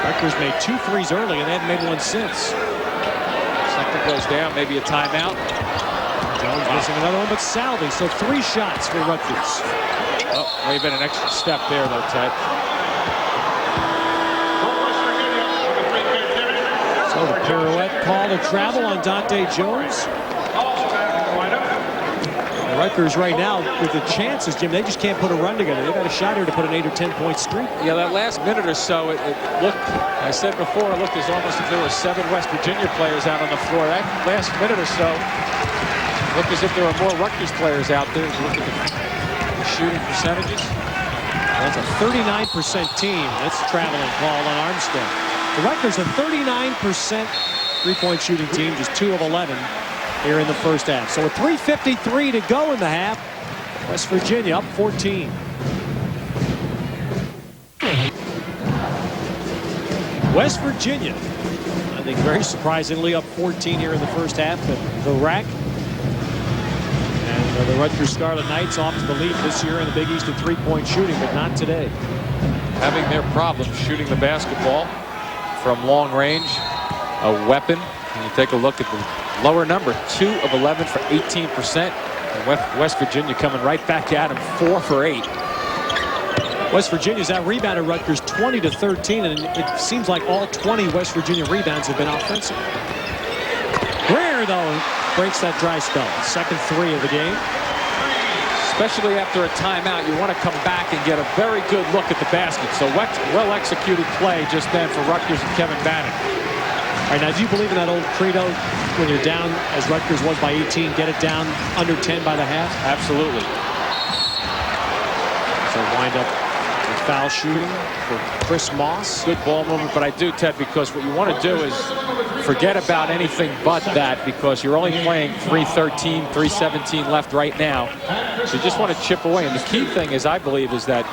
Rutgers made 2 threes early, and they hadn't made one since. Something goes down, maybe a timeout. Jones missing another one, but Salvi, so 3 shots for Rutgers. Oh, may have been an extra step there, though, Ted. So the pirouette call to travel on Dahntay Jones. The Rutgers right now, with the chances, Jim, they just can't put a run together. They got a shot here to put an 8 or 10 point streak. Yeah, that last minute or so, it looked, I said before, it looked as almost if there were 7 West Virginia players out on the floor. That last minute or so looked as if there were more Rutgers players out there. Look at the shooting percentages. That's a 39% team. That's a traveling call on Armstead. The Rutgers a 39% three-point shooting team, just 2 of 11 here in the first half. So with 3:53 to go in the half, West Virginia up 14. West Virginia, I think very surprisingly, up 14 here in the first half at the rack. And the Rutgers Scarlet Knights off to the lead this year in the Big East in three-point shooting, but not today. Having their problems shooting the basketball from long range, a weapon. And you take a look at the Lower number, 2 of 11 for 18%. And West Virginia coming right back at him, 4 for 8. West Virginia's out-rebounded Rutgers 20-13, and it seems like all 20 West Virginia rebounds have been offensive. Greer, though, breaks that dry spell. Second 3 of the game. Especially after a timeout, you want to come back and get a very good look at the basket. So well-executed play just then for Rutgers and Kevin Bannon. All right, now, do you believe in that old credo when you're down, as Rutgers was by 18, get it down under 10 by the half? Absolutely. So wind up with foul shooting for Chris Moss. Good ball movement, but I do, Ted, because what you want to do is forget about anything but that, because you're only playing 3:13, 3:17 left right now. So you just want to chip away. And the key thing is, I believe, is that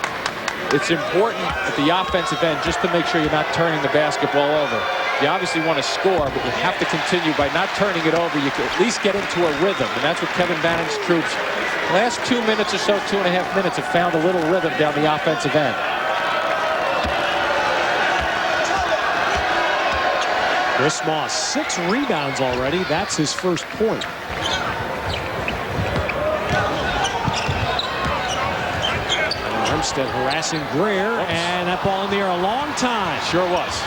it's important at the offensive end just to make sure you're not turning the basketball over. You obviously want to score, but you have to continue by not turning it over. You can at least get into a rhythm, and that's what Kevin Bannon's troops, last 2 minutes or so, 2.5 minutes, have found a little rhythm down the offensive end. Chris Moss, 6 rebounds already. That's his first point. Armstead harassing Greer, and that ball in the air a long time. Sure was.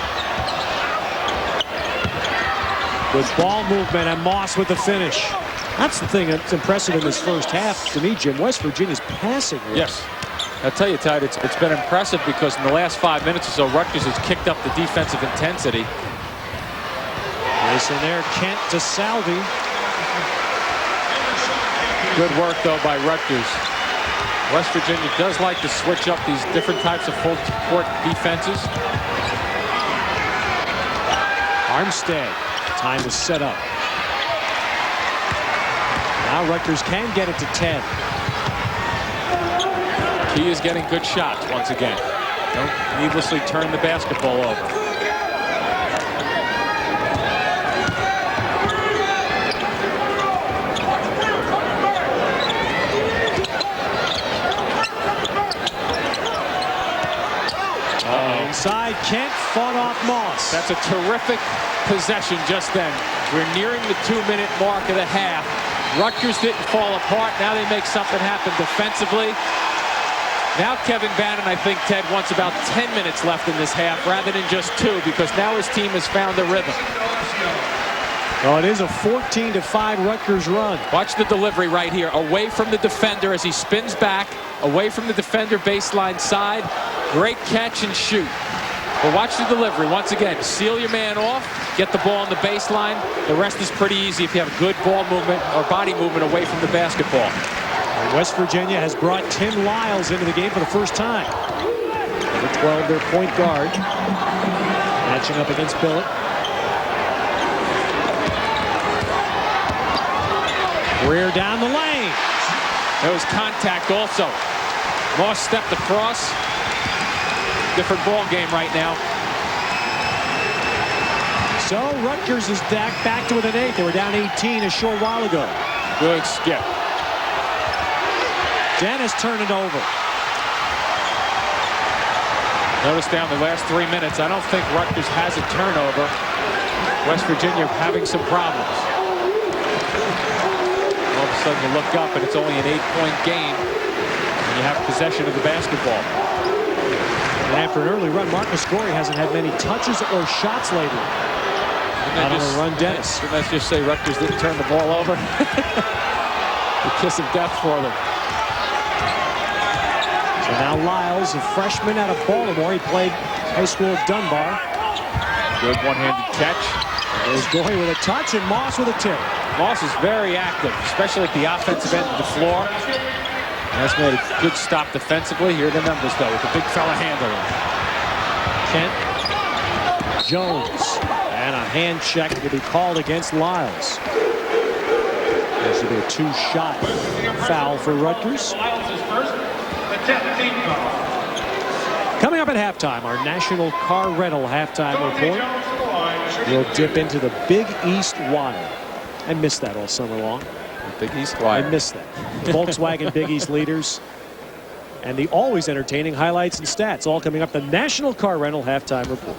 Good ball movement, and Moss with the finish. That's the thing that's impressive in this first half to me, Jim. West Virginia's passing rate. Yes. I'll tell you, Tide, it's been impressive because in the last 5 minutes or so, Rutgers has kicked up the defensive intensity. Nice in there, Kent to Salvi. Good work, though, by Rutgers. West Virginia does like to switch up these different types of full court defenses. Armstead, time to set up. Now Rutgers can get it to 10. Key is getting good shots once again. Don't needlessly turn the basketball over. Inside, Kent fought off Moss. That's a terrific possession just then. We're nearing the 2-minute mark of the half. Rutgers didn't fall apart. Now they make something happen defensively. Now Kevin Bannon, I think, Ted, wants about 10 minutes left in this half rather than just 2, because now his team has found a rhythm. Well, it is a 14-5 Rutgers run. Watch the delivery right here. Away from the defender as he spins back. Away from the defender baseline side. Great catch and shoot. But watch the delivery. Once again, seal your man off. Get the ball on the baseline. The rest is pretty easy if you have good ball movement or body movement away from the basketball. And West Virginia has brought Tim Lyles into the game for the first time. Number 12, their point guard. Matching up against Billett. Greer down the lane. There was contact also. Moss stepped across. Different ball game right now. So Rutgers is back to within 8. They were down 18 a short while ago. Good skip. Dennis turned it over. Notice down the last 3 minutes, I don't think Rutgers has a turnover. West Virginia having some problems. All of a sudden you look up and it's only an 8-point game and you have possession of the basketball. And after an early run, Marcus Gorey hasn't had many touches or shots lately. Not on a run, Dennis. Let's just say Rutgers didn't turn the ball over. The kiss of death for them. So now Lyles, a freshman out of Baltimore. He played high school at Dunbar. Good one-handed catch. There's Gorey with a touch and Moss with a tip. Moss is very active, especially at the offensive end of the floor. That's made a good stop defensively. Here are the numbers, though, with the big fella handling. Kent, Jones, and a hand check to be called against Lyles. This will be a 2-shot foul for Rutgers. Coming up at halftime, our National Car Rental halftime report. We'll dip into the Big East Wild. I missed that all summer long. Big East Wild. I missed that. The Volkswagen Big East leaders and the always entertaining highlights and stats, all coming up. The National Car Rental halftime report.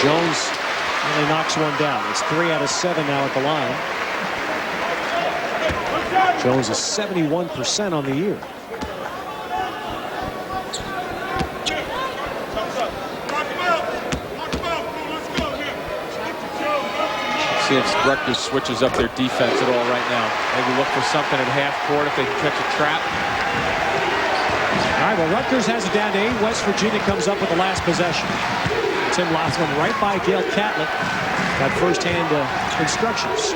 Jones only knocks one down. It's 3 out of 7 now at the line. Jones is 71% on the year. See if Rutgers switches up their defense at all right now. Maybe look for something at half court if they can catch a trap. All right, well, Rutgers has it down to 8. West Virginia comes up with the last possession. Tim Loss went right by Gail Catlett. Got first-hand instructions.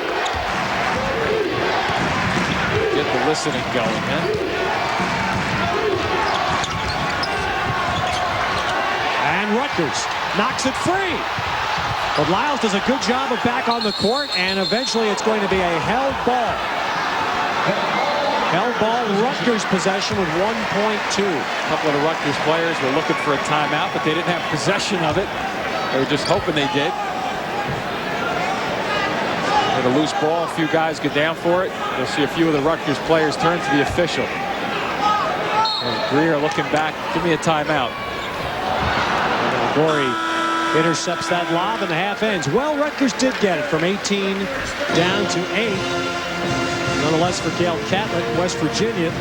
Get the listening going, huh? And Rutgers knocks it free. But Lyles does a good job of back on the court, and eventually it's going to be a held ball. Held ball, Rutgers possession with 1.2. A couple of the Rutgers players were looking for a timeout, but they didn't have possession of it. They were just hoping they did. With a loose ball, a few guys get down for it. You'll see a few of the Rutgers players turn to the official. And Greer looking back, give me a timeout. And Gorey intercepts that lob, and the half ends. Well, Rutgers did get it from 18 down to 8. Nonetheless, for Gail Catlett, West Virginia,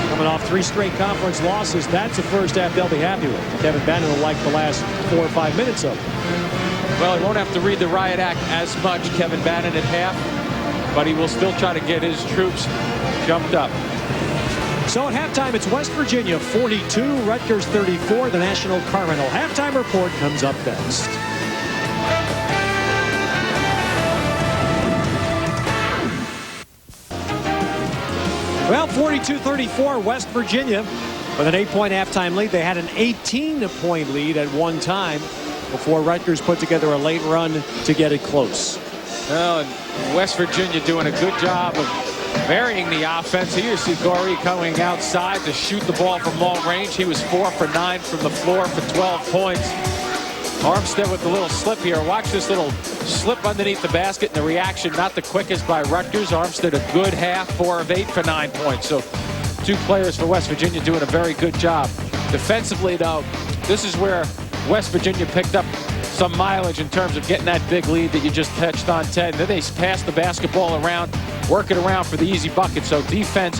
coming off 3 straight conference losses, that's the first half they'll be happy with. Kevin Bannon will like the last 4 or 5 minutes of it. Well, he won't have to read the riot act as much, Kevin Bannon, at half, but he will still try to get his troops jumped up. So at halftime, it's West Virginia 42, Rutgers 34. The National Carmel halftime report comes up next. Well, 42-34, West Virginia with an 8-point halftime lead. They had an 18-point lead at one time before Rutgers put together a late run to get it close. Well, and West Virginia doing a good job of varying the offense. Here you see Gorey coming outside to shoot the ball from long range. He was 4 for 9 from the floor for 12 points. Armstead with the little slip here. Watch this little slip underneath the basket, and the reaction not the quickest by Rutgers. Armstead a good half, 4 of 8 for 9 points. So 2 players for West Virginia doing a very good job. Defensively, though, this is where West Virginia picked up some mileage in terms of getting that big lead that you just touched on, Ted. Then they pass the basketball around, work it around for the easy bucket. So defense,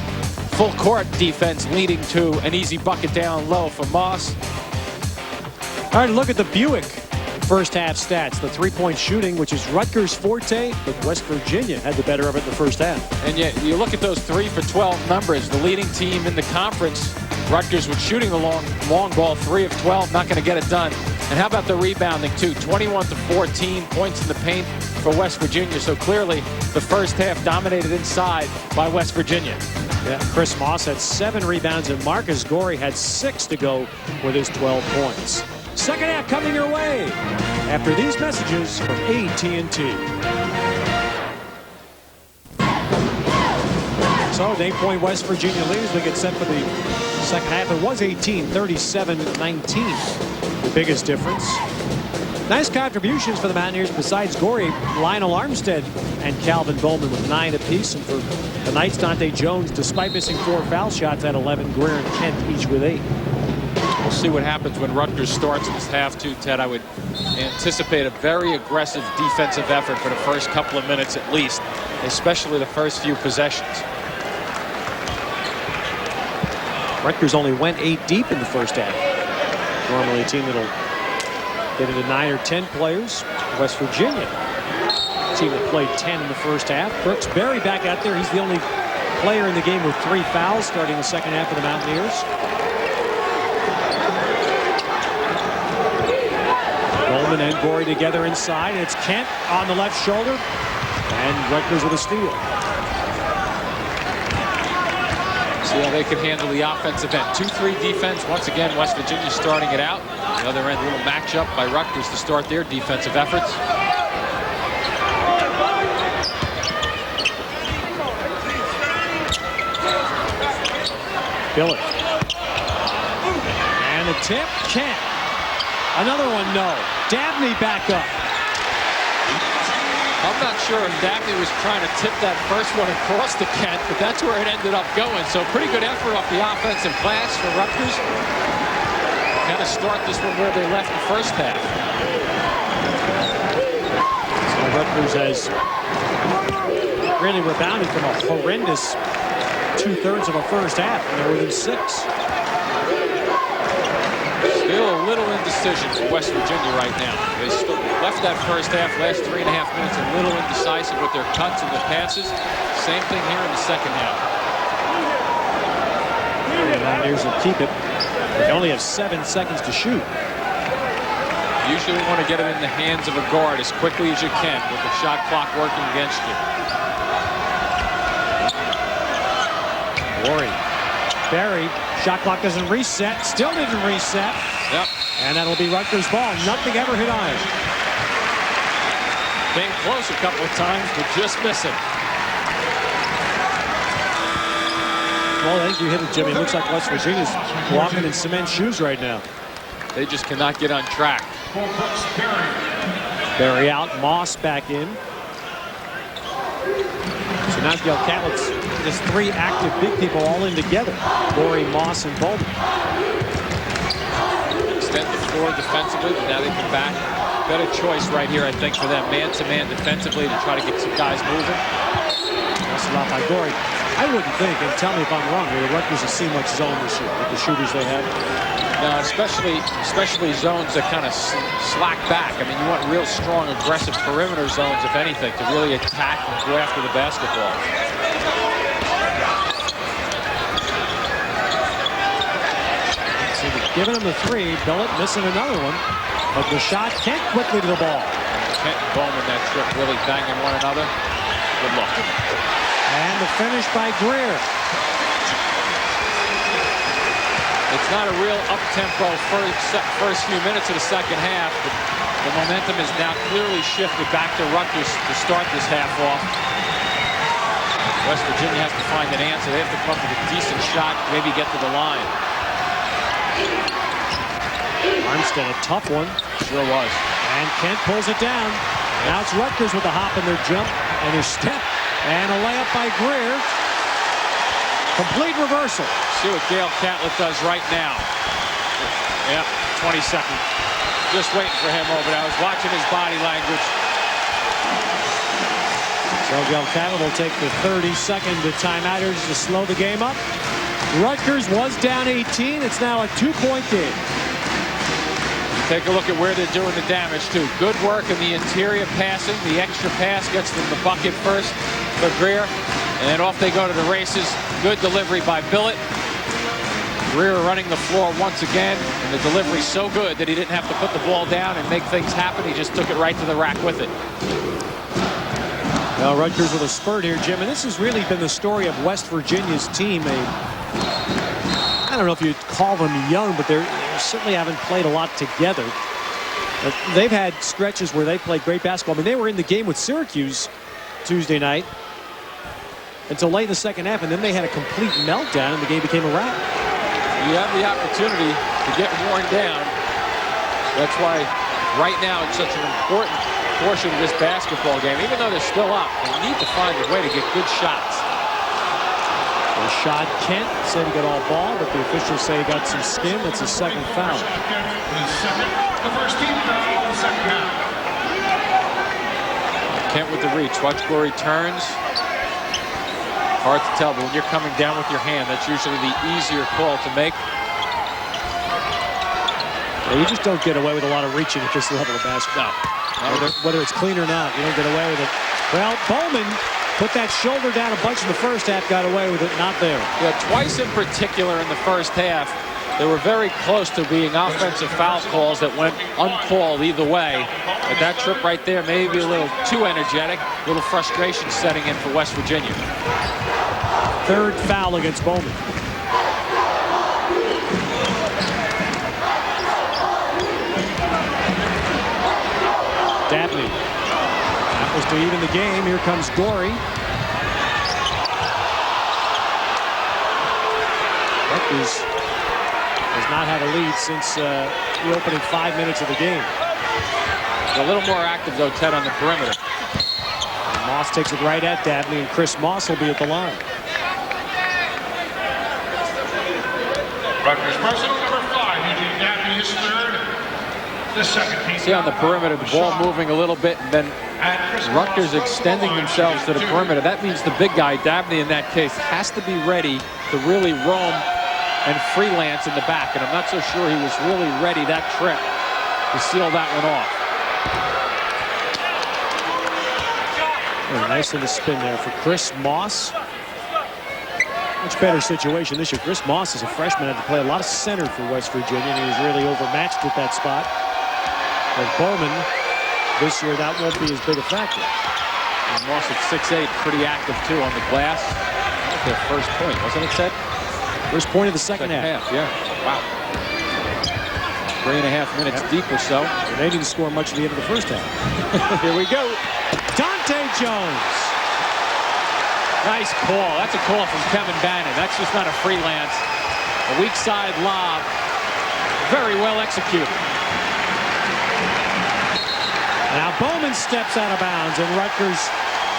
full court defense, leading to an easy bucket down low for Moss. All right, look at the Buick first half stats. The 3-point shooting, which is Rutgers' forte, but West Virginia had the better of it in the first half. And yet you look at those 3 for 12 numbers. The leading team in the conference, Rutgers, was shooting the long ball, 3 of 12, not going to get it done. And how about the rebounding, too? 21-14 points in the paint for West Virginia. So clearly the first half dominated inside by West Virginia. Yeah, Chris Moss had 7 rebounds, and Marcus Gorey had 6 to go with his 12 points. Second half coming your way after these messages from AT&T. So an 8-point West Virginia lead as we get set for the second half. It was 18, 37-19. The biggest difference. Nice contributions for the Mountaineers besides Gorey. Lionel Armstead and Calvin Bowman with 9 apiece. And for the Knights, Dahntay Jones, despite missing 4 foul shots, had 11. Greer and Kent each with 8. We'll see what happens when Rutgers starts this half, too, Ted. I would anticipate a very aggressive defensive effort for the first couple of minutes at least, especially the first few possessions. Rutgers only went 8 deep in the first half. Normally a team that'll get into 9 or 10 players. West Virginia, a team that played 10 in the first half. Brooks Berry back out there. He's the only player in the game with 3 fouls starting the second half for the Mountaineers. Bowman and Gorey together inside, and it's Kent on the left shoulder, and Rutgers with a steal. See how they can handle the offensive end. 2-3 defense. Once again, West Virginia starting it out. The other end, a little matchup by Rutgers to start their defensive efforts. Billick. And the tip, Kent. Another one, no. Dabney back up. I'm not sure if Dabney was trying to tip that first one across to Kent, but that's where it ended up going. So pretty good effort off the offensive glass for Rutgers. Kind of start this one where they left the first half. Rutgers has really rebounded from a horrendous 2/3 of a first half, and they're within 6. Still a little indecision for West Virginia right now. They still left that first half, last 3.5 minutes, a little indecisive with their cuts and their passes. Same thing here in the second half. The Mountaineers will keep it. They only have 7 seconds to shoot. Usually want to get it in the hands of a guard as quickly as you can with the shot clock working against you. Worry. Barry, shot clock doesn't reset. Still didn't reset. Yep. And that'll be Rutgers' ball. Nothing ever hit iron. Came close a couple of times, but just missing. Well, I think you hit it, Jimmy. It looks like West Virginia's walking in cement shoes right now. They just cannot get on track. Barry out. Moss back in. So now Catlett's there's 3 active big people all in together. Gorey, Moss, and Bowman. Extend the floor defensively, but now they come back. Better choice right here, I think, for them. Man-to-man defensively to try to get some guys moving. That's a lot by Gorey. I wouldn't think, and tell me if I'm wrong, the Rutgers have seen much zone this year with the shooters they have. No, especially zones that kind of slack back. I mean, you want real strong, aggressive perimeter zones, if anything, to really attack and go after the basketball. So giving him the 3, Billett missing another one, but the shot Kent quickly to the ball. Kent and Bowman that trip really banging one another. Good luck. And the finish by Greer. It's not a real up-tempo first few minutes of the second half, but the momentum is now clearly shifted back to Rutgers to start this half off. West Virginia has to find an answer. They have to come up with a decent shot, maybe get to the line. Armstead, a tough one. Sure was. And Kent pulls it down. Now it's Rutgers with a hop in their jump and their step. And a layup by Greer. Complete reversal. See what Dale Catlett does right now. Yep, 20 seconds. Just waiting for him over there. I was watching his body language. So Dale Catlett will take the 30-second timeout here to slow the game up. Rutgers was down 18. It's now a 2-point game. Take a look at where they're doing the damage, too. Good work in the interior passing. The extra pass gets them the bucket first for Greer. And then off they go to the races. Good delivery by Billett. Greer running the floor once again. And the delivery's so good that he didn't have to put the ball down and make things happen. He just took it right to the rack with it. Well, Rutgers with a spurt here, Jim. And this has really been the story of West Virginia's team. I don't know if you'd call them young, but they certainly haven't played a lot together. But they've had stretches where they played great basketball. I mean, they were in the game with Syracuse Tuesday night until late in the second half, and then they had a complete meltdown, and the game became a wrap. You have the opportunity to get worn down. That's why right now it's such an important portion of this basketball game. Even though they're still up, they need to find a way to get good shots. Rashad Kent said he got all ball, but the officials say he got some skin. That's his second foul. The first team foul of the second half. Kent with the reach. Watch where he turns. Hard to tell, but when you're coming down with your hand, that's usually the easier call to make. Yeah, you just don't get away with a lot of reaching at this level of basketball. No. Whether it's clean or not, you don't get away with it. Well, Bowman put that shoulder down a bunch in the first half, got away with it, not there. Yeah, twice in particular in the first half, they were very close to being offensive foul calls that went uncalled either way. But that trip right there, maybe a little too energetic, a little frustration setting in for West Virginia. Third foul against Bowman. Dabney. That was to even the game. Here comes Gorey. Rutgers has not had a lead since the opening 5 minutes of the game. A little more active, though, Ted, on the perimeter. And Moss takes it right at Dabney, and Chris Moss will be at the line. Rutgers personal number 5, Eugene Dabney, his third. The second team. See on the perimeter, the ball moving a little bit, and then Rutgers extending themselves to the perimeter. That means the big guy, Dahntay, in that case, has to be ready to really roam and freelance in the back. And I'm not so sure he was really ready that trip to seal that one off. Oh, nice little spin there for Chris Moss. Much better situation this year. Chris Moss is a freshman, had to play a lot of center for West Virginia, and he was really overmatched at that spot. But Bowman, this year, that won't be as big a factor. And Moss at 6'8", pretty active too on the glass. That was their first point, wasn't it, Ted? First point of the second half. Yeah. Wow. 3.5 minutes deep or so. And they didn't score much at the end of the first half. Here we go. Dahntay Jones. Nice call. That's a call from Kevin Bannon. That's just not a freelance. A weak side lob. Very well executed. Now Bowman steps out of bounds, and Rutgers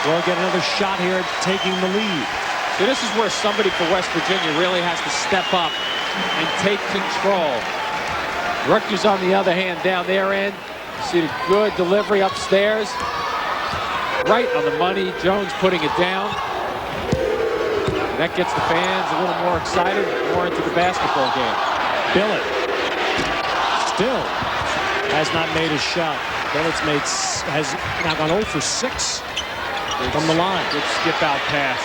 will get another shot here at taking the lead. So this is where somebody for West Virginia really has to step up and take control. Rutgers, on the other hand, down their end. See the good delivery upstairs. Right on the money. Jones putting it down. And that gets the fans a little more excited, more into the basketball game. Billett still has not made a shot. Billett's has now gone 0 for 6 from the line. Good skip out pass.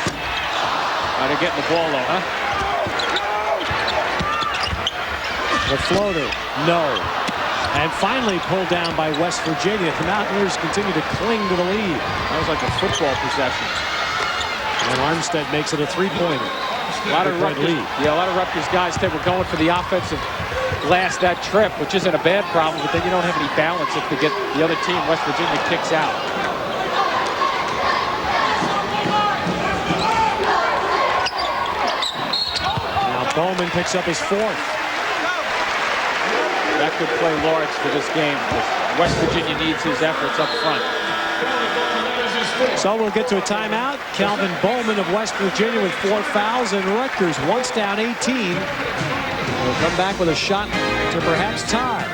They're getting the ball low, huh? The floater, no. And finally pulled down by West Virginia. The Mountaineers continue to cling to the lead. That was like a football possession. And Armstead makes it a three-pointer. A lot of Rutgers guys that were going for the offensive glass that trip, which isn't a bad problem, but then you don't have any balance if they get the other team, West Virginia, kicks out. Now Bowman picks up his fourth. That could play large for this game. West Virginia needs his efforts up front. So we'll get to a timeout. Calvin Bowman of West Virginia with 4 fouls, and Rutgers once down 18. Will come back with a shot to perhaps tie.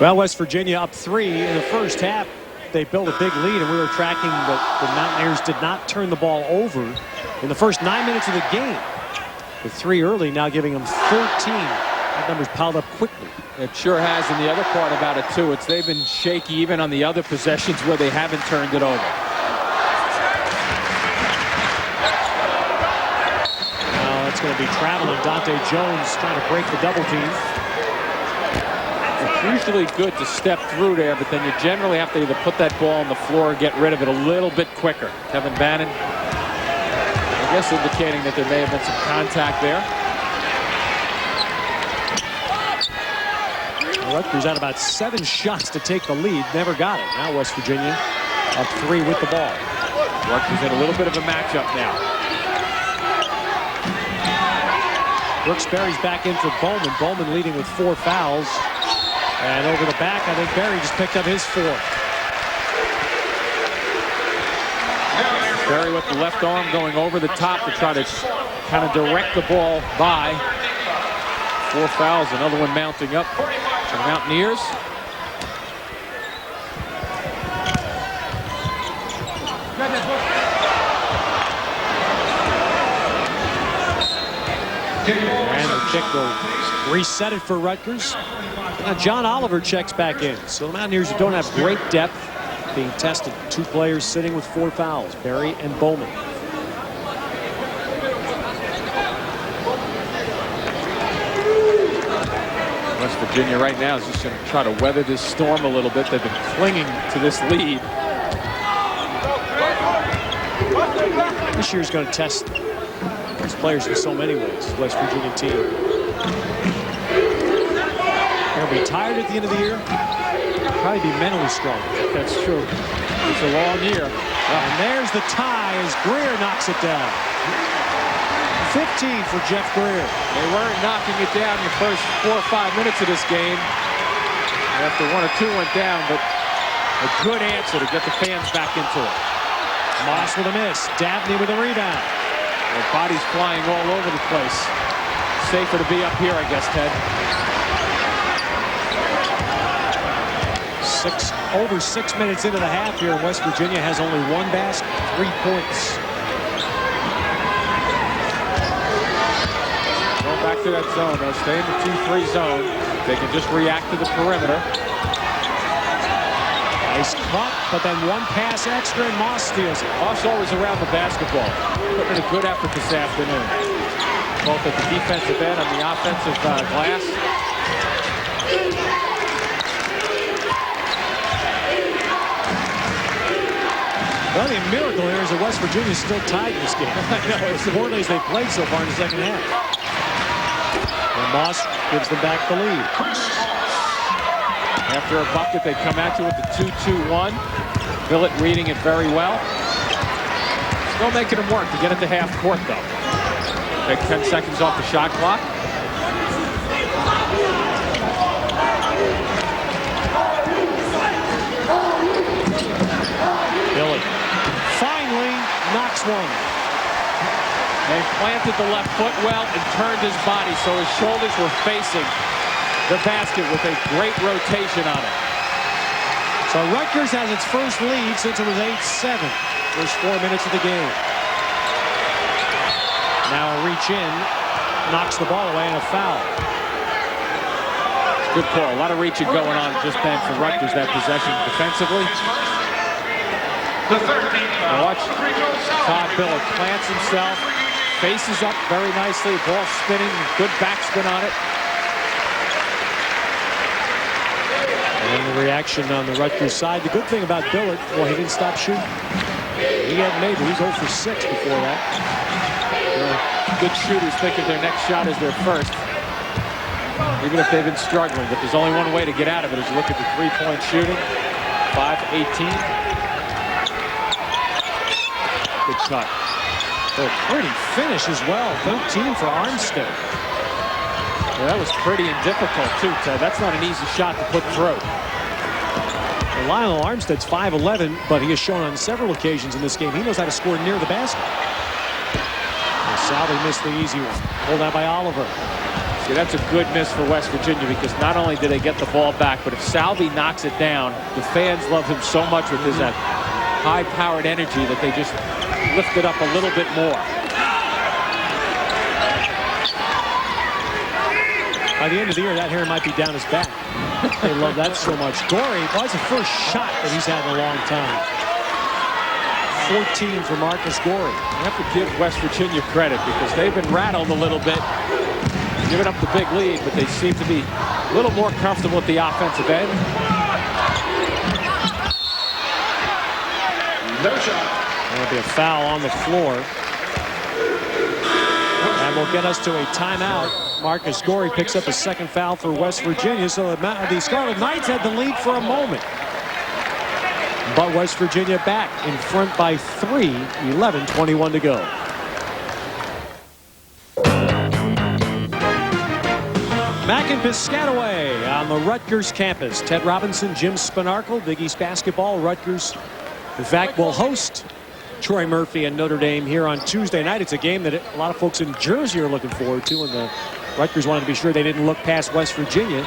Well, West Virginia up 3 in the first half. They built a big lead, and we were tracking that the Mountaineers did not turn the ball over in the first 9 minutes of the game. With 3 early, now giving them 13. That number's piled up quickly. It sure has, and the other part about it, too, it's they've been shaky even on the other possessions where they haven't turned it over. Now it's going to be traveling. Dahntay Jones trying to break the double team. It's usually good to step through there, but then you generally have to either put that ball on the floor or get rid of it a little bit quicker. Kevin Bannon, I guess, indicating that there may have been some contact there. Rutgers had about 7 shots to take the lead. Never got it. Now West Virginia up 3 with the ball. Rutgers in a little bit of a matchup now. Brooks Berry's back in for Bowman. Bowman leading with 4 fouls. And over the back, I think Berry just picked up his 4th. Berry with the left arm going over the top to try to kind of direct the ball by. 4 fouls, another one mounting up for the Mountaineers. And the kick will reset it for Rutgers. Now John Oliver checks back in. So the Mountaineers, who don't have great depth, being tested. 2 players sitting with 4 fouls, Berry and Bowman. West Virginia right now is just going to try to weather this storm a little bit. They've been clinging to this lead. This year's going to test these players in so many ways, West Virginia team. They'll be tired at the end of the year. Probably be mentally strong. That's true. It's a long year. And there's the tie as Greer knocks it down. 15 for Jeff Greer. They weren't knocking it down in the first 4 or 5 minutes of this game. After 1 or 2 went down, but a good answer to get the fans back into it. Moss with a miss. Dahntay with a rebound. Their bodies flying all over the place. safer to be up here, I guess, Ted. Over 6 minutes into the half here, West Virginia has only one basket, 3 points. Going back to that zone, they'll stay in the 2-3 zone. They can just react to the perimeter. Nice cut, but then one pass extra, and Moss steals it. Moss always around the basketball. Putting in a good effort this afternoon. Both at the defensive end and the offensive glass. Well, the miracle here is that West Virginia still tied this game. As importantly as they played so far in the second half. And Moss gives them back the lead. After a bucket, they come at you with the 2-2-1. Billett reading it very well. Still making them work to get it to half court, though. Take 10 seconds off the shot clock. Billett finally knocks one. They planted the left foot well and turned his body so his shoulders were facing the basket with a great rotation on it. So Rutgers has its first lead since it was 8-7. First 4 minutes of the game. Now a reach in, knocks the ball away and a foul. Good call. A lot of reaching going on just then for Rutgers that possession defensively. Now watch Todd Billett plants himself, faces up very nicely, ball spinning, good backspin on it. And the reaction on the Rutgers side. The good thing about Billett, well, he didn't stop shooting. He had made, but he's 0 for 6 before that. Good shooters think of their next shot as their first, even if they've been struggling. But there's only one way to get out of it, is you look at the three-point shooting. 5-18. Good shot. A pretty finish as well. 13 for Armstead. Yeah, that was pretty and difficult, too, Ted. That's not an easy shot to put through. Well, Lionel Armstead's 5'11", but he has shown on several occasions in this game he knows how to score near the basket. And Salvi missed the easy one. Pulled out by Oliver. See, that's a good miss for West Virginia, because not only did they get the ball back, but if Salvi knocks it down, the fans love him so much with his high-powered energy that they just lift it up a little bit more. By the end of the year, that hair might be down his back. They love that so much. Gorey, well, that's the first shot that he's had in a long time. 14 for Marcus Gorey. You have to give West Virginia credit, because they've been rattled a little bit, giving up the big lead, but they seem to be a little more comfortable at the offensive end. No shot. There'll be a foul on the floor. And will get us to a timeout. Marcus Gorey picks up a second foul for West Virginia, so the Scarlet Knights had the lead for a moment. But West Virginia back in front by 3, 11:21 to go. Back in Piscataway on the Rutgers campus. Ted Robinson, Jim Spanarkel, Big East basketball. Rutgers, in fact, will host Troy Murphy and Notre Dame here on Tuesday night. It's a game that a lot of folks in Jersey are looking forward to, and the Rutgers wanted to be sure they didn't look past West Virginia.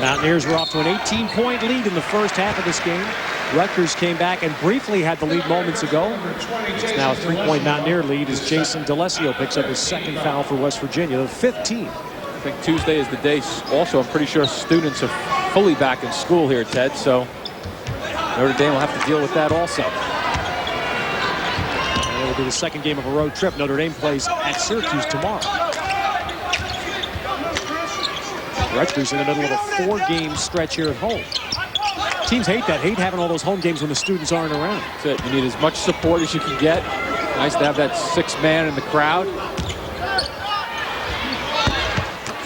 Mountaineers were off to an 18-point lead in the first half of this game. Rutgers came back and briefly had the lead moments ago. It's now a 3-point Mountaineer lead as Jason DeLessio picks up his second foul for West Virginia, the 15th. I think Tuesday is the day. Also, I'm pretty sure students are fully back in school here, Ted, so Notre Dame will have to deal with that also. And it'll be the second game of a road trip. Notre Dame plays at Syracuse tomorrow. Rutgers in the middle of a 4-game stretch here at home. Teams hate that, hate having all those home games when the students aren't around. That's it. You need as much support as you can get. Nice to have that 6-man in the crowd.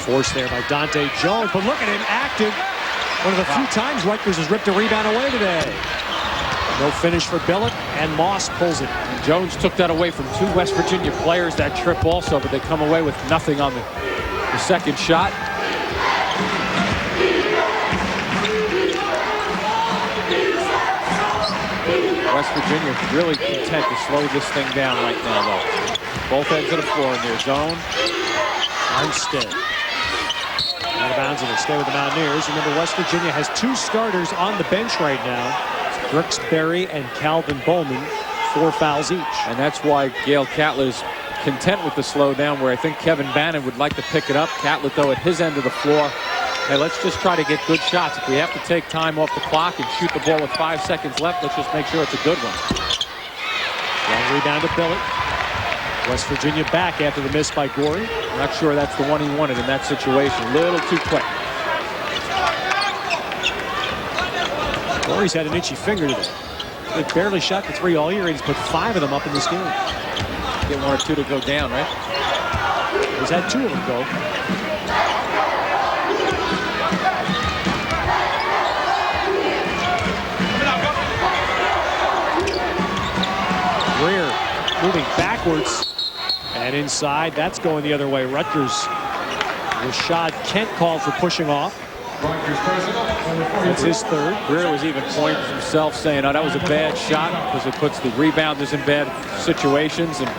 Forced there by Dahntay Jones, but look at him active. One of the few times Rutgers has ripped a rebound away today. No finish for Billett, and Moss pulls it. Jones took that away from 2 West Virginia players that trip also, but they come away with nothing on the second shot. West Virginia really content to slow this thing down right now, though. Both ends of the floor in their zone. Armstead. Out of bounds, and it'll stay with the Mountaineers. Remember, West Virginia has 2 starters on the bench right now. Brooks Berry and Calvin Bowman. 4 fouls each. And that's why Gail Catler's content with the slowdown, where I think Kevin Bannon would like to pick it up. Catlett, though, at his end of the floor. Hey, let's just try to get good shots. If we have to take time off the clock and shoot the ball with 5 seconds left, let's just make sure it's a good one. Long rebound to Billett. West Virginia back after the miss by Gorey. Not sure that's the one he wanted in that situation. A little too quick. Gorey's had an itchy finger today. They barely shot the 3 all year, and he's put 5 of them up in this game. Get 1 or 2 to go down, right? He's had 2 of them go. Greer moving backwards and inside. That's going the other way. Rutgers. Rashad Kent called for pushing off. That's his 3rd. Greer was even pointing himself, saying, "Oh, that was a bad shot," because it puts the rebounders in bad situations. And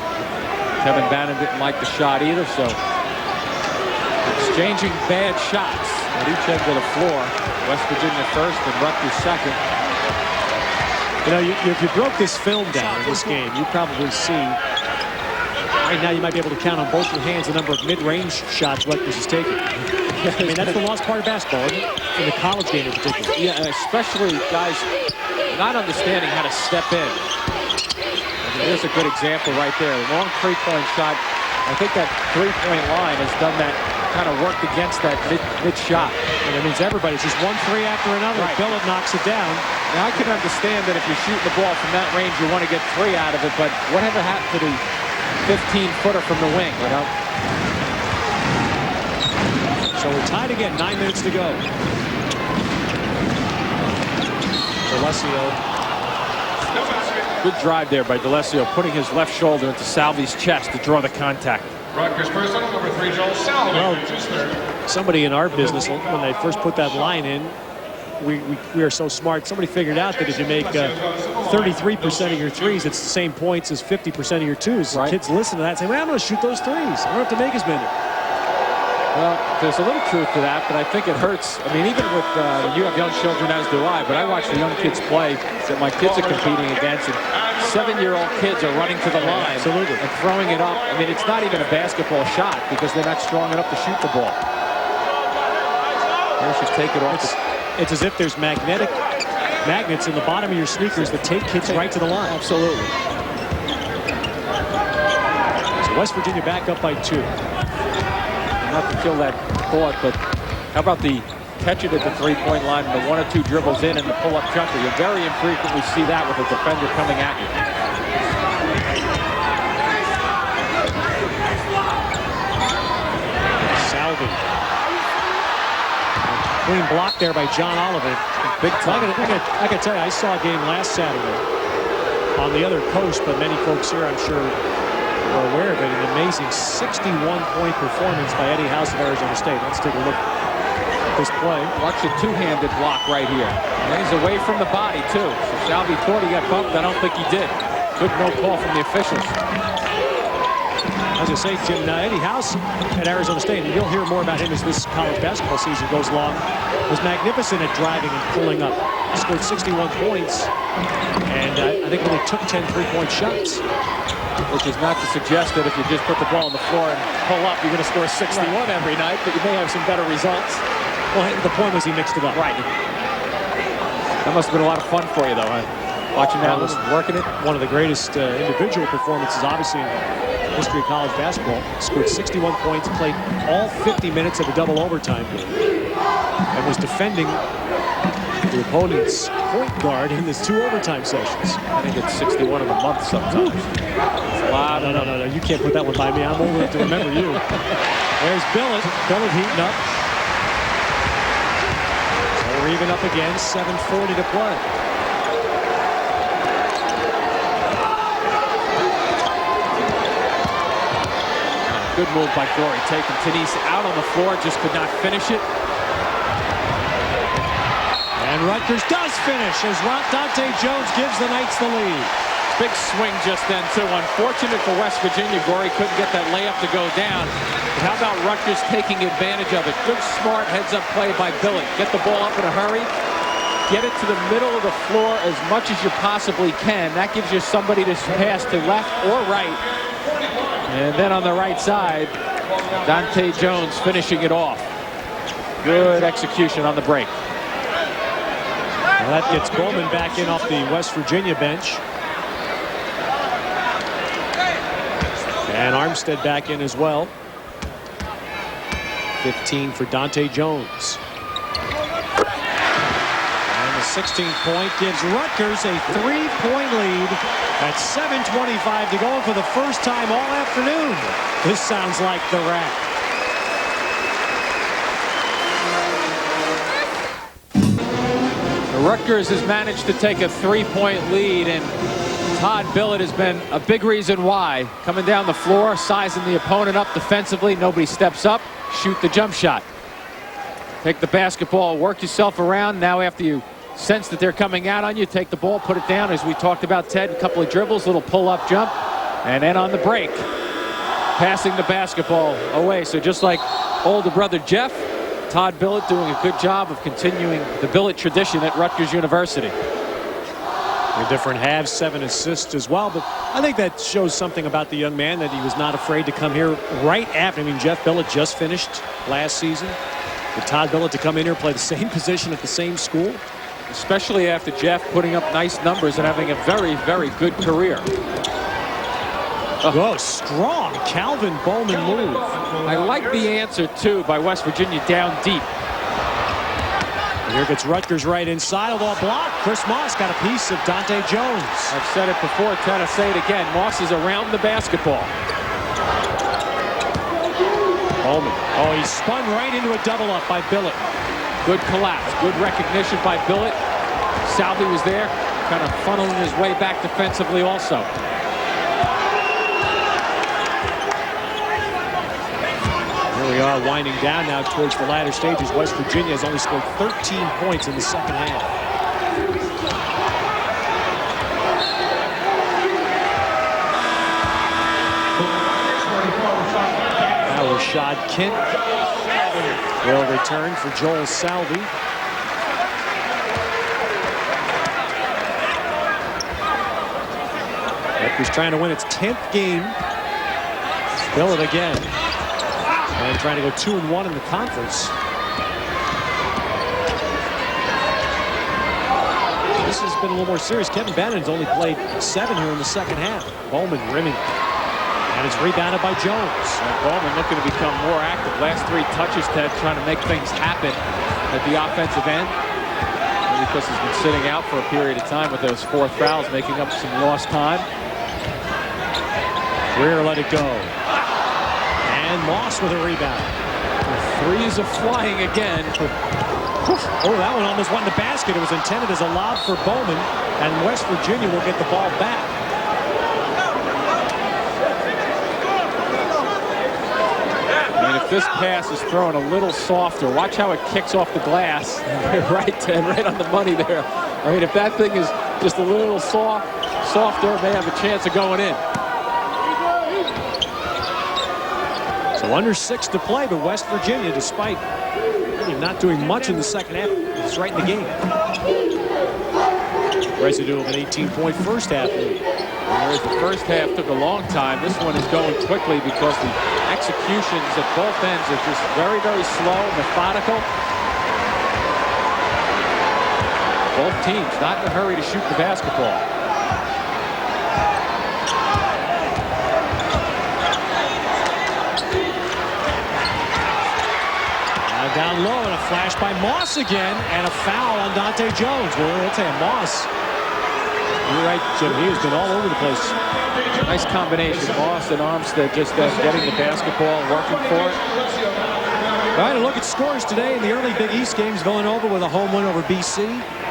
Kevin Bannon didn't like the shot either. So exchanging bad shots at each end of the floor. West Virginia first and Rutgers second. You know, if you broke this film down in this game, you'd probably see. Right now, you might be able to count on both your hands the number of mid-range shots Rutgers is taking. I mean, that's the lost part of basketball, isn't it? In the college game in particular. Yeah, especially guys not understanding how to step in. I mean, there's a good example right there. Long 3-point shot. I think that 3-point line has done that, kind of worked against that mid shot. And that means everybody's just 1 3 after another. Right. Billett knocks it down. Now, I can understand that if you're shooting the ball from that range, you want to get 3 out of it, but whatever happened to the 15-footer from the wing, you know? So we're tied again, 9 minutes to go. D'Alessio. Good drive there by D'Alessio, putting his left shoulder into Salvi's chest to draw the contact. Rutgers personal, number 3, Joel Salve. Well, somebody in our business, when they first put that line in, we are so smart. Somebody figured out that if you make 33% of your threes, it's the same points as 50% of your twos. Right. Kids listen to that and say, well, I'm going to shoot those threes. I don't have to make as many. Well, there's a little truth to that, but I think it hurts. I mean, even with you have young children, as do I, but I watch the young kids play that my kids are competing against, and 7-year-old kids are running to the line and throwing it up. I mean, it's not even a basketball shot because they're not strong enough to shoot the ball. They should take it off. It's as if there's magnets in the bottom of your sneakers that take kids right to the line. Absolutely. So West Virginia back up by 2. Not to kill that thought, but how about the catch it at the 3-point line and the 1 or 2 dribbles in and the pull-up jumper? You very infrequently see that with a defender coming at you. Salvi. Clean block there by John Oliver. Big time. I got to tell you, I saw a game last Saturday on the other coast, but many folks here, I'm sure, are aware of it. An amazing 61-point performance by Eddie House of Arizona State. Let's take a look at this play. Watch a 2-handed block right here. And he's away from the body, too. So Salvi thought he got bumped. I don't think he did. Good no call from the officials. As I say, Jim, Eddie House at Arizona State, and you'll hear more about him as this college basketball season goes along, was magnificent at driving and pulling up. He scored 61 points, and I think only took 10 3-point shots. Which is not to suggest that if you just put the ball on the floor and pull up, you're going to score 61 every night, but you may have some better results. Well, the point was he mixed it up. Right. That must have been a lot of fun for you, though, huh? Watching that, working it. One of the greatest individual performances, obviously, in the history of college basketball. Scored 61 points, played all 50 minutes of a double overtime game, and was defending the opponent's point guard in his 2 overtime sessions. I think it's 61 of a month sometimes. It's a lot. No. You can't put that one by me. I'm old enough to remember you. There's Billett. Billett heating up. So we're even up again. 7:40 to play. Good move by Gorey, taking Tenise out on the floor, just could not finish it. And Rutgers does finish as Dahntay Jones gives the Knights the lead. Big swing just then, too. Unfortunate for West Virginia. Gorey couldn't get that layup to go down. But how about Rutgers taking advantage of it? Good, smart heads-up play by Billett. Get the ball up in a hurry. Get it to the middle of the floor as much as you possibly can. That gives you somebody to pass to left or right. And then on the right side, Dahntay Jones finishing it off. Good execution on the break. Well, that gets Bowman back in off the West Virginia bench. And Armstead back in as well. 15 for Dahntay Jones. And the 16th point gives Rutgers a 3-point lead at 7:25 to go for the first time all afternoon. This sounds like the rack. Rutgers has managed to take a 3-point lead, and Todd Billett has been a big reason why. Coming down the floor, sizing the opponent up defensively. Nobody steps up. Shoot the jump shot. Take the basketball, work yourself around. Now after you sense that they're coming out on you, take the ball, put it down. As we talked about, Ted, a couple of dribbles, little pull-up jump. And then on the break, passing the basketball away. So just like older brother Jeff, Todd Billett doing a good job of continuing the Billett tradition at Rutgers University. The different halves, 7 assists as well. But I think that shows something about the young man, that he was not afraid to come here right after. I mean, Jeff Billett just finished last season. For Todd Billett to come in here, play the same position at the same school. Especially after Jeff putting up nice numbers and having a very, very good career. Oh, strong Calvin Bowman move. I like the answer, too, by West Virginia down deep. And here gets Rutgers right inside of the block. Chris Moss got a piece of Dahntay Jones. I've said it before, Ted, I'll say it again. Moss is around the basketball. Bowman. Oh, he spun right into a double up by Billett. Good collapse. Good recognition by Billett. Salvi was there, kind of funneling his way back defensively also. Here we are winding down now towards the latter stages. West Virginia has only scored 13 points in the second half. Now Rashad Kent will return for Joel Salvi. Rutgers trying to win its 10th game. Billett again. And trying to go 2-1 in the conference. This has been a little more serious. Kevin Bannon's only played 7 here in the second half. Bowman rimming. And it's rebounded by Jones. And Bowman looking to become more active. Last 3 touches, Ted, trying to make things happen at the offensive end. Maybe because he's been sitting out for a period of time with those 4 fouls, making up some lost time. Greer let it go. And Moss with a rebound. The threes are flying again. Oh, that one almost went in the basket. It was intended as a lob for Bowman, and West Virginia will get the ball back. And if this pass is thrown a little softer, watch how it kicks off the glass. Right, Ted, right on the money there. I mean, if that thing is just a little softer, it may have a chance of going in. So under 6 to play, but West Virginia, despite really not doing much in the second half, is right in the game. Residue of an 18-point first half lead. Whereas the first half took a long time, this one is going quickly because the executions at both ends are just very, very slow, methodical. Both teams not in a hurry to shoot the basketball. Down low, and a flash by Moss again, and a foul on Dahntay Jones. Well, I'll tell you, Moss, you're right, Jim, he has been all over the place. Nice combination. Moss and Armstead just getting the basketball, working for it. All right, a look at scores today in the early Big East games. Villanova with a home win over BC.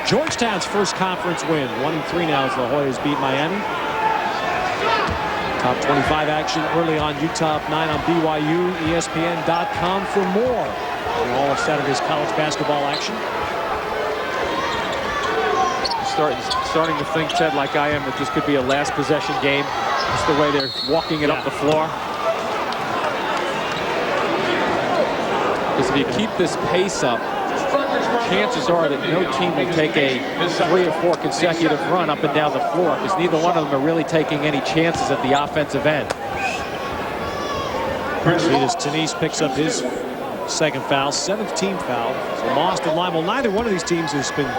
Georgetown's first conference win. 1-3 now as the Hoyas beat Miami. Top 25 action early on Utah 9 on BYU. ESPN.com for more. All of Saturday's college basketball action. starting to think, Ted, like I am, that this could be a last possession game. Just the way they're walking it up the floor. Because if you keep this pace up, chances are that no team will take a 3 or 4 consecutive run up and down the floor, because neither one of them are really taking any chances at the offensive end. Tenise picks up his second foul, 7th team foul. So Moss and Lime, well, neither one of these teams has been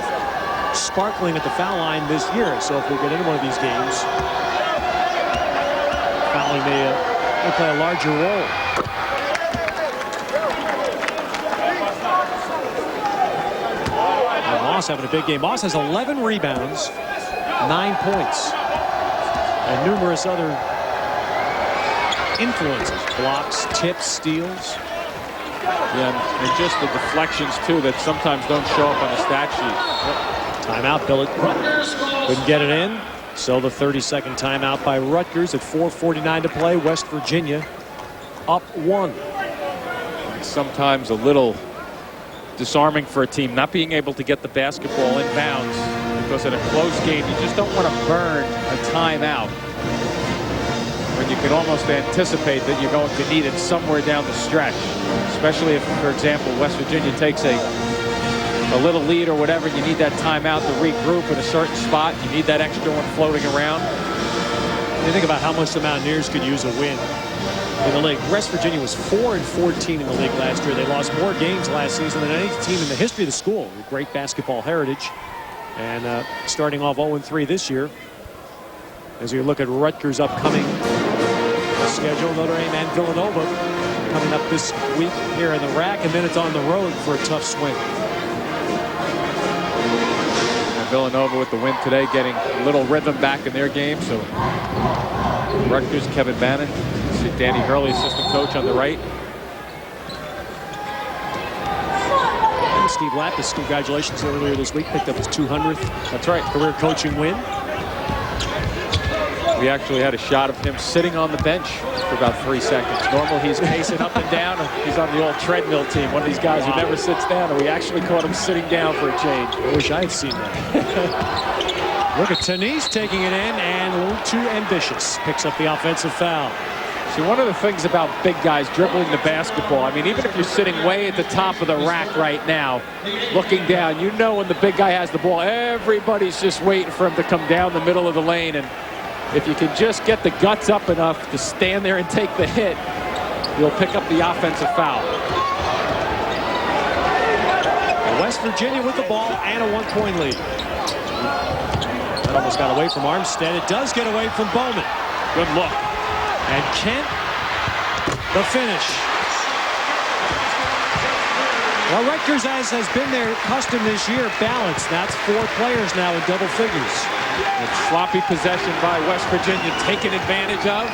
sparkling at the foul line this year. So if we get into one of these games, fouling may play a larger role. And Moss having a big game. Moss has 11 rebounds, 9 points, and numerous other influences, blocks, tips, steals. Yeah, and just the deflections, too, that sometimes don't show up on the stat sheet. Timeout, Billet couldn't get it in. So the 30-second timeout by Rutgers at 4:49 to play. West Virginia up 1. It's sometimes a little disarming for a team not being able to get the basketball in bounds, because in a close game, you just don't want to burn a timeout when you can almost anticipate that you're going to need it somewhere down the stretch, especially if, for example, West Virginia takes a little lead or whatever. You need that timeout to regroup in a certain spot. You need that extra one floating around. You think about how much the Mountaineers could use a win in the league. West Virginia was 4-14 in the league last year. They lost more games last season than any team in the history of the school. Great basketball heritage, and starting off 0-3 this year. As you look at Rutgers' upcoming schedule, Notre Dame and Villanova coming up this week here in the RAC, and then it's on the road for a tough swing. And Villanova with the win today, getting a little rhythm back in their game. So Rutgers, Kevin Bannon, see Danny Hurley, assistant coach, on the right. And Steve Lapis, congratulations, earlier this week, picked up his 200th. That's right, career coaching win. We actually had a shot of him sitting on the bench for about 3 seconds. Normal, he's pacing up and down. He's on the old treadmill team, one of these guys who never sits down, and we actually caught him sitting down for a change. I wish I had seen that. Look at Tenise taking it in, and a little too ambitious. Picks up the offensive foul. See, one of the things about big guys dribbling the basketball, I mean, even if you're sitting way at the top of the rack right now, looking down, you know when the big guy has the ball, everybody's just waiting for him to come down the middle of the lane. And if you can just get the guts up enough to stand there and take the hit, you'll pick up the offensive foul. West Virginia with the ball and a 1-point lead. That almost got away from Armstead. It does get away from Bowman. Good look. And Kent, the finish. Well, Rutgers, as has been their custom this year, balanced. That's 4 players now in double figures. A sloppy possession by West Virginia taken advantage of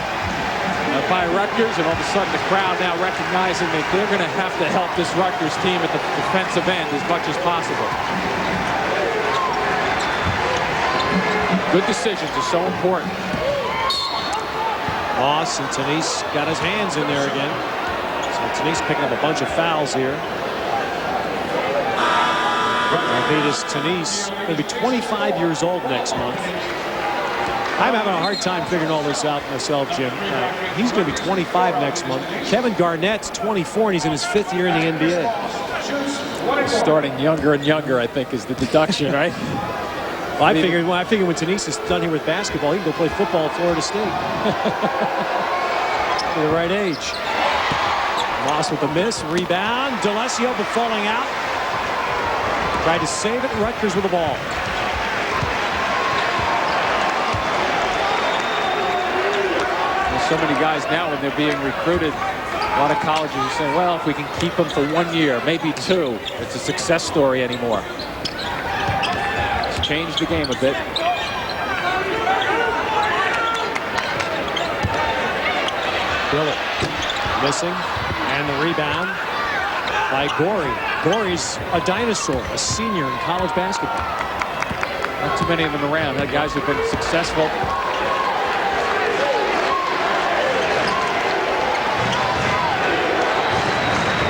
by Rutgers, and all of a sudden the crowd now recognizing that they're going to have to help this Rutgers team at the defensive end as much as possible. Good decisions are so important. Moss and Tenise got his hands in there again. So Tenise picking up a bunch of fouls here. Arvidas Tenise going to be 25 years old next month. I'm having a hard time figuring all this out myself, Jim. He's going to be 25 next month. Kevin Garnett's 24, and he's in his 5th year in the NBA. Starting younger and younger, I think, is the deduction, right? Well, I figured when Tenise is done here with basketball, he can go play football at Florida State. For the right age. Moss with a miss, rebound. D'Alessio, but falling out. Tried to save it. Rutgers with the ball. There's so many guys now when they're being recruited. A lot of colleges are saying, well, if we can keep them for 1 year, maybe 2, it's a success story anymore. It's changed the game a bit. Billet missing, and the rebound by Gorey. Gorey's a dinosaur, a senior in college basketball. Not too many of them around. That guys who've been successful.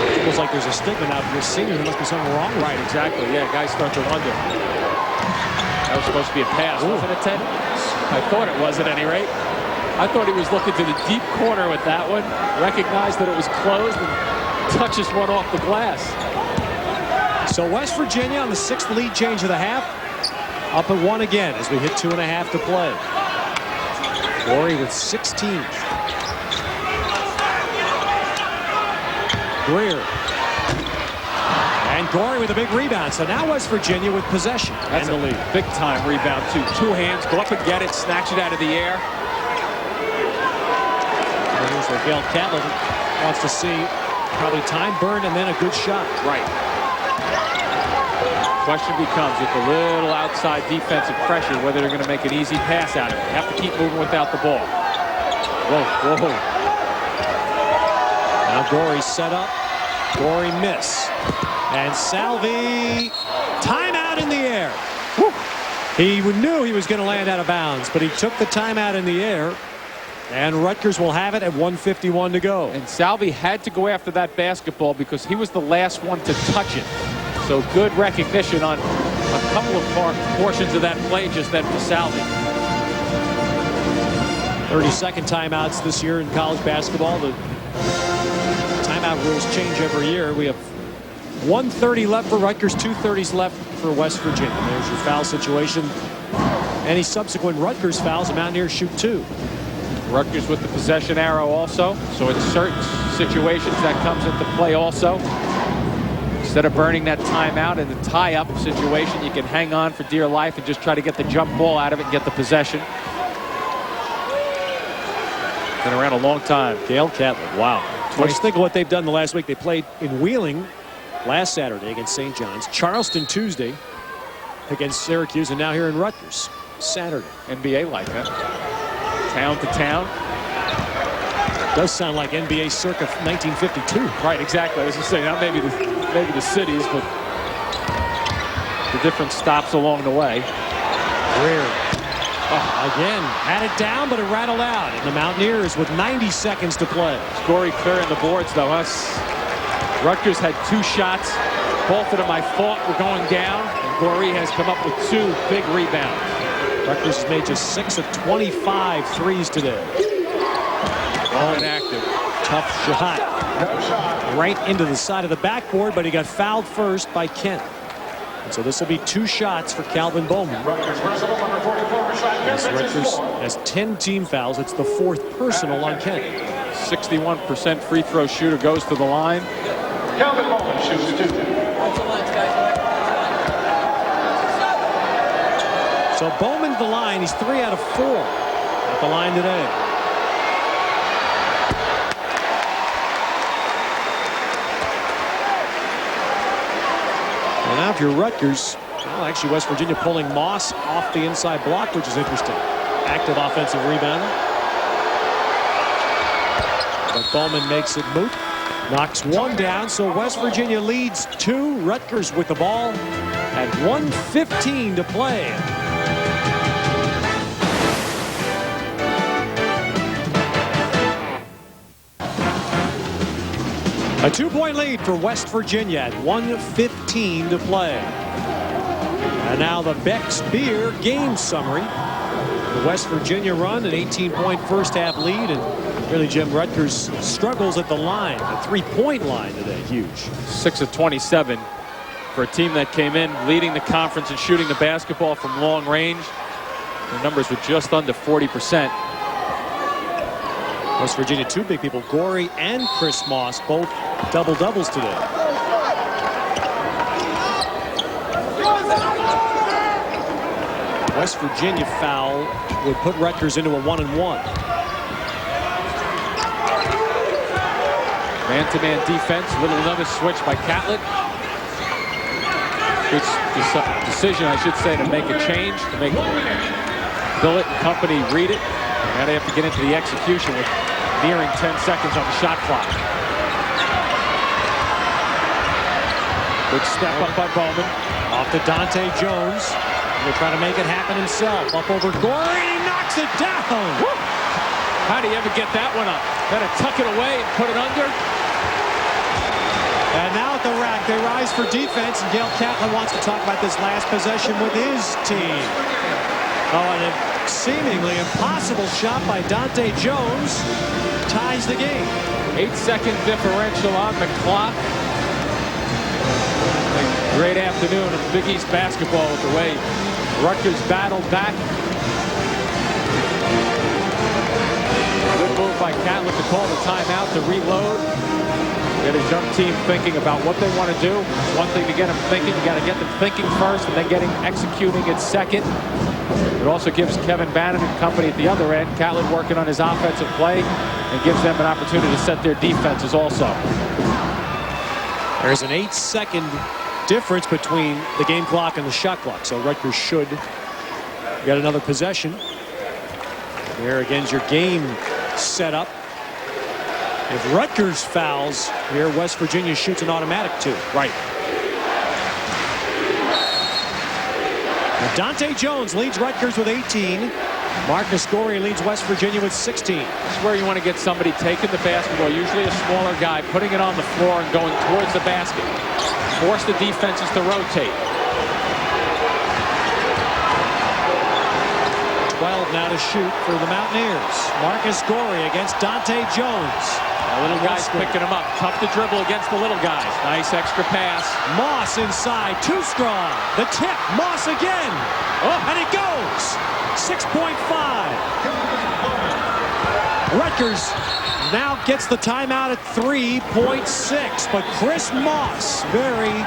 It feels like there's a stigma now. If you're a senior, there must be something wrong. Right, exactly. Yeah, guys start to wonder. That was supposed to be a pass, wasn't it, Ted? I thought it was at any rate. I thought he was looking to the deep corner with that one, recognized that it was closed, and touches one off the glass. So West Virginia on the 6th lead change of the half. Up at 1 again as we hit 2.5 to play. Gorey with 16. Greer. And Gorey with a big rebound. So now West Virginia with possession. That's and the lead. Big time rebound, too. 2 hands, go up and get it, snatch it out of the air. And here's where Gail Catlett wants to see probably time burned and then a good shot. Right. Question becomes, with a little outside defensive pressure, whether they're going to make an easy pass out of it. Have to keep moving without the ball. Whoa, whoa. Now Gorey set up. Gorey miss. And Salvi, timeout in the air. Woo. He knew he was going to land out of bounds, but he took the timeout in the air. And Rutgers will have it at 1:51 to go. And Salvi had to go after that basketball because he was the last one to touch it. So good recognition on a couple of portions of that play just then for Salvi. 30-second timeouts this year in college basketball. The timeout rules change every year. We have 1:30 left for Rutgers, 2:30s left for West Virginia. There's your foul situation. Any subsequent Rutgers fouls, the Mountaineers shoot 2. Rutgers with the possession arrow also. So in certain situations that comes into play also. Instead of burning that timeout in the tie-up situation, you can hang on for dear life and just try to get the jump ball out of it and get the possession. Been around a long time. Gail Catlett, wow. Just think of what they've done the last week. They played in Wheeling last Saturday against St. John's, Charleston Tuesday against Syracuse, and now here in Rutgers Saturday. NBA like that. Town to town. Does sound like NBA circa 1952. Right, exactly. I was just saying, not maybe the cities, but the different stops along the way. Greer. Again, had it down, but it rattled out. And the Mountaineers with 90 seconds to play. Gorey clearing the boards, though. Rutgers had 2 shots. Both of them I thought were going down. And Gorey has come up with 2 big rebounds. Rutgers has made just 6 of 25 threes today. All inactive. Tough shot. Right into the side of the backboard, but he got fouled first by Kent. And so this will be 2 shots for Calvin Bowman. Rutgers has 10 team fouls. It's the 4th personal on Kent. 61% free throw shooter goes to the line. Calvin Bowman shoots 2. So Bowman to the line. He's 3 out of 4 at the line today. And now if you're Rutgers, well, actually West Virginia pulling Moss off the inside block, which is interesting. Active offensive rebounder. But Bowman makes it moot. Knocks 1 down, so West Virginia leads 2. Rutgers with the ball at 1:15 to play. A 2-point lead for West Virginia at 1:15 to play. And now the Beck's Beer game summary. The West Virginia run, an 18-point first half lead, and really Jim Rutgers struggles at the line, the 3-point line today, huge. 6 of 27 for a team that came in leading the conference and shooting the basketball from long range. The numbers were just under 40%. West Virginia, 2 big people, Gorey and Chris Moss, both double-doubles today. West Virginia foul would put Rutgers into a 1-and-1. Man-to-man defense, another switch by Catlett. Good decision, I should say, to make a change, to make Billett and company read it. Now they have to get into the execution with nearing 10 seconds on the shot clock. Good step up by Bowman. Off to Dahntay Jones. He'll try to make it happen himself. Up over Gorey, and he knocks it down. Woo! How do you ever get that one up? Got to tuck it away and put it under. And now at the rack, they rise plays for defense, and Gail Catlin wants to talk about this last possession with his team. Oh, and a seemingly impossible shot by Dahntay Jones ties the game. 8-second differential on the clock. A great afternoon of Big East basketball with the way Rutgers battled back. Good move by Catlin to call the timeout to reload. Get his young team thinking about what they want to do. It's one thing to get them thinking. You got to get them thinking first and then executing it second. It also gives Kevin Bannon and company at the other end, Catlin working on his offensive play, and gives them an opportunity to set their defenses also. There's an 8-second difference between the game clock and the shot clock, so Rutgers should get another possession. There again's your game setup. If Rutgers fouls here, West Virginia shoots an automatic 2. Right. Now Dahntay Jones leads Rutgers with 18. Marcus Gorey leads West Virginia with 16. This is where you want to get somebody taking the basketball, usually a smaller guy, putting it on the floor and going towards the basket. Force the defenses to rotate. 12 now to shoot for the Mountaineers. Marcus Gorey against Dahntay Jones. The little guy's picking him up. Tough to dribble against the little guys. Nice extra pass. Moss inside, too strong. The tip, Moss again. Oh, and it goes. 6.5. Rutgers now gets the timeout at 3.6. But Chris Moss, very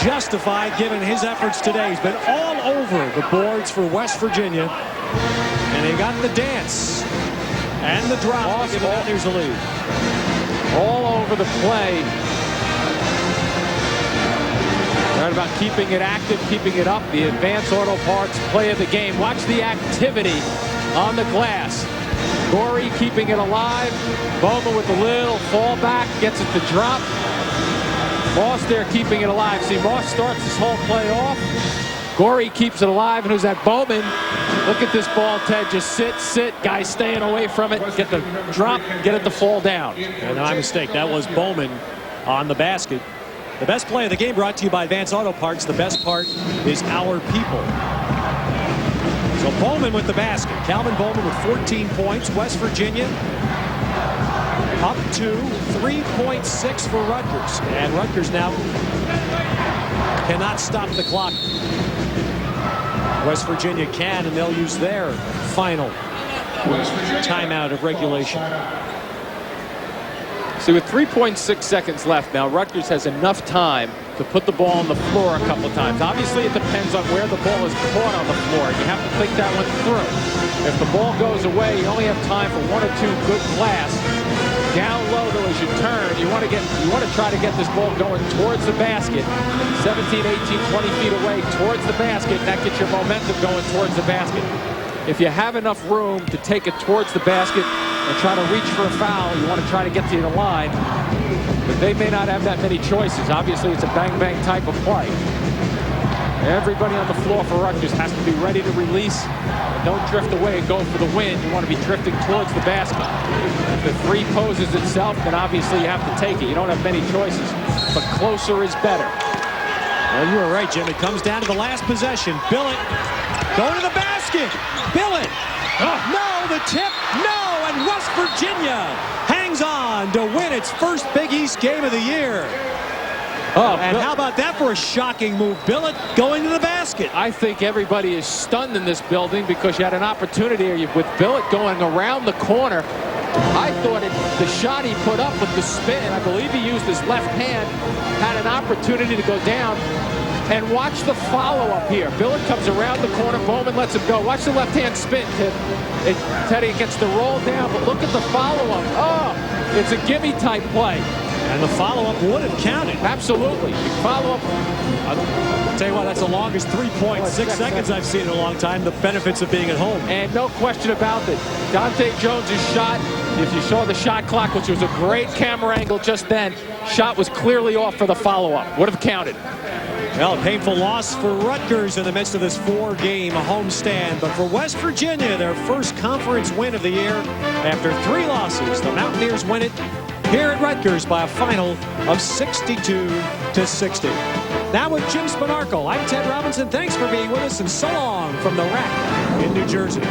justified given his efforts today. He's been all over the boards for West Virginia. And they got the dance and the drop to give the Mountaineers a lead. All over the play. Right about keeping it active, keeping it up. The Advanced Auto Parts play of the game. Watch the activity on the glass. Gorey keeping it alive. Bowman with a little fallback, gets it to drop. Moss there keeping it alive. See, Moss starts this whole play off. Gorey keeps it alive, and who's that? Bowman. Look at this ball, Ted. Just sit. Guys staying away from it. Get the drop, get it to fall down. And my mistake. That was Bowman on the basket. The best play of the game brought to you by Advanced Auto Parts. The best part is our people. So Bowman with the basket. Calvin Bowman with 14 points. West Virginia up to 3.6 for Rutgers. And Rutgers now cannot stop the clock. West Virginia can, and they'll use their final timeout of regulation. See, with 3.6 seconds left now, Rutgers has enough time to put the ball on the floor a couple of times. Obviously, it depends on where the ball is caught on the floor. You have to think that one through. If the ball goes away, you only have time for 1 or 2 good glass. Down low, though, as you turn, you want to try to get this ball going towards the basket. 17, 18, 20 feet away towards the basket. And that gets your momentum going towards the basket. If you have enough room to take it towards the basket and try to reach for a foul, you want to try to get to the line. But they may not have that many choices. Obviously, it's a bang-bang type of play. Everybody on the floor for Rutgers has to be ready to release. Don't drift away and go for the win. You want to be drifting towards the basket. If the three poses itself, then obviously you have to take it. You don't have many choices, but closer is better. Well, you were right, Jim. It comes down to the last possession. Billett going to the basket. Billett. No, the tip. No, and West Virginia hangs on to win its first Big East game of the year. And how about that for a shocking move? Billett going to the basket. I think everybody is stunned in this building because you had an opportunity with Billett going around the corner. I thought the shot he put up with the spin, I believe he used his left hand, had an opportunity to go down. And watch the follow-up here. Billett comes around the corner. Bowman lets him go. Watch the left-hand spin, Teddy gets the roll down, but look at the follow-up. Oh, it's a gimme-type play. And the follow-up would have counted. Absolutely. You follow up. I'll tell you what, that's the longest 3.6 seconds I've seen in a long time. The benefits of being at home. And no question about it. Dahntay Jones' shot, if you saw the shot clock, which was a great camera angle just then, shot was clearly off for the follow-up. Would have counted. Well, a painful loss for Rutgers in the midst of this 4-game homestand. But for West Virginia, their first conference win of the year after 3 losses. The Mountaineers win it here at Rutgers by a final of 62-60. Now with Jim Spanarkel, I'm Ted Robinson. Thanks for being with us, and so long from the rack in New Jersey.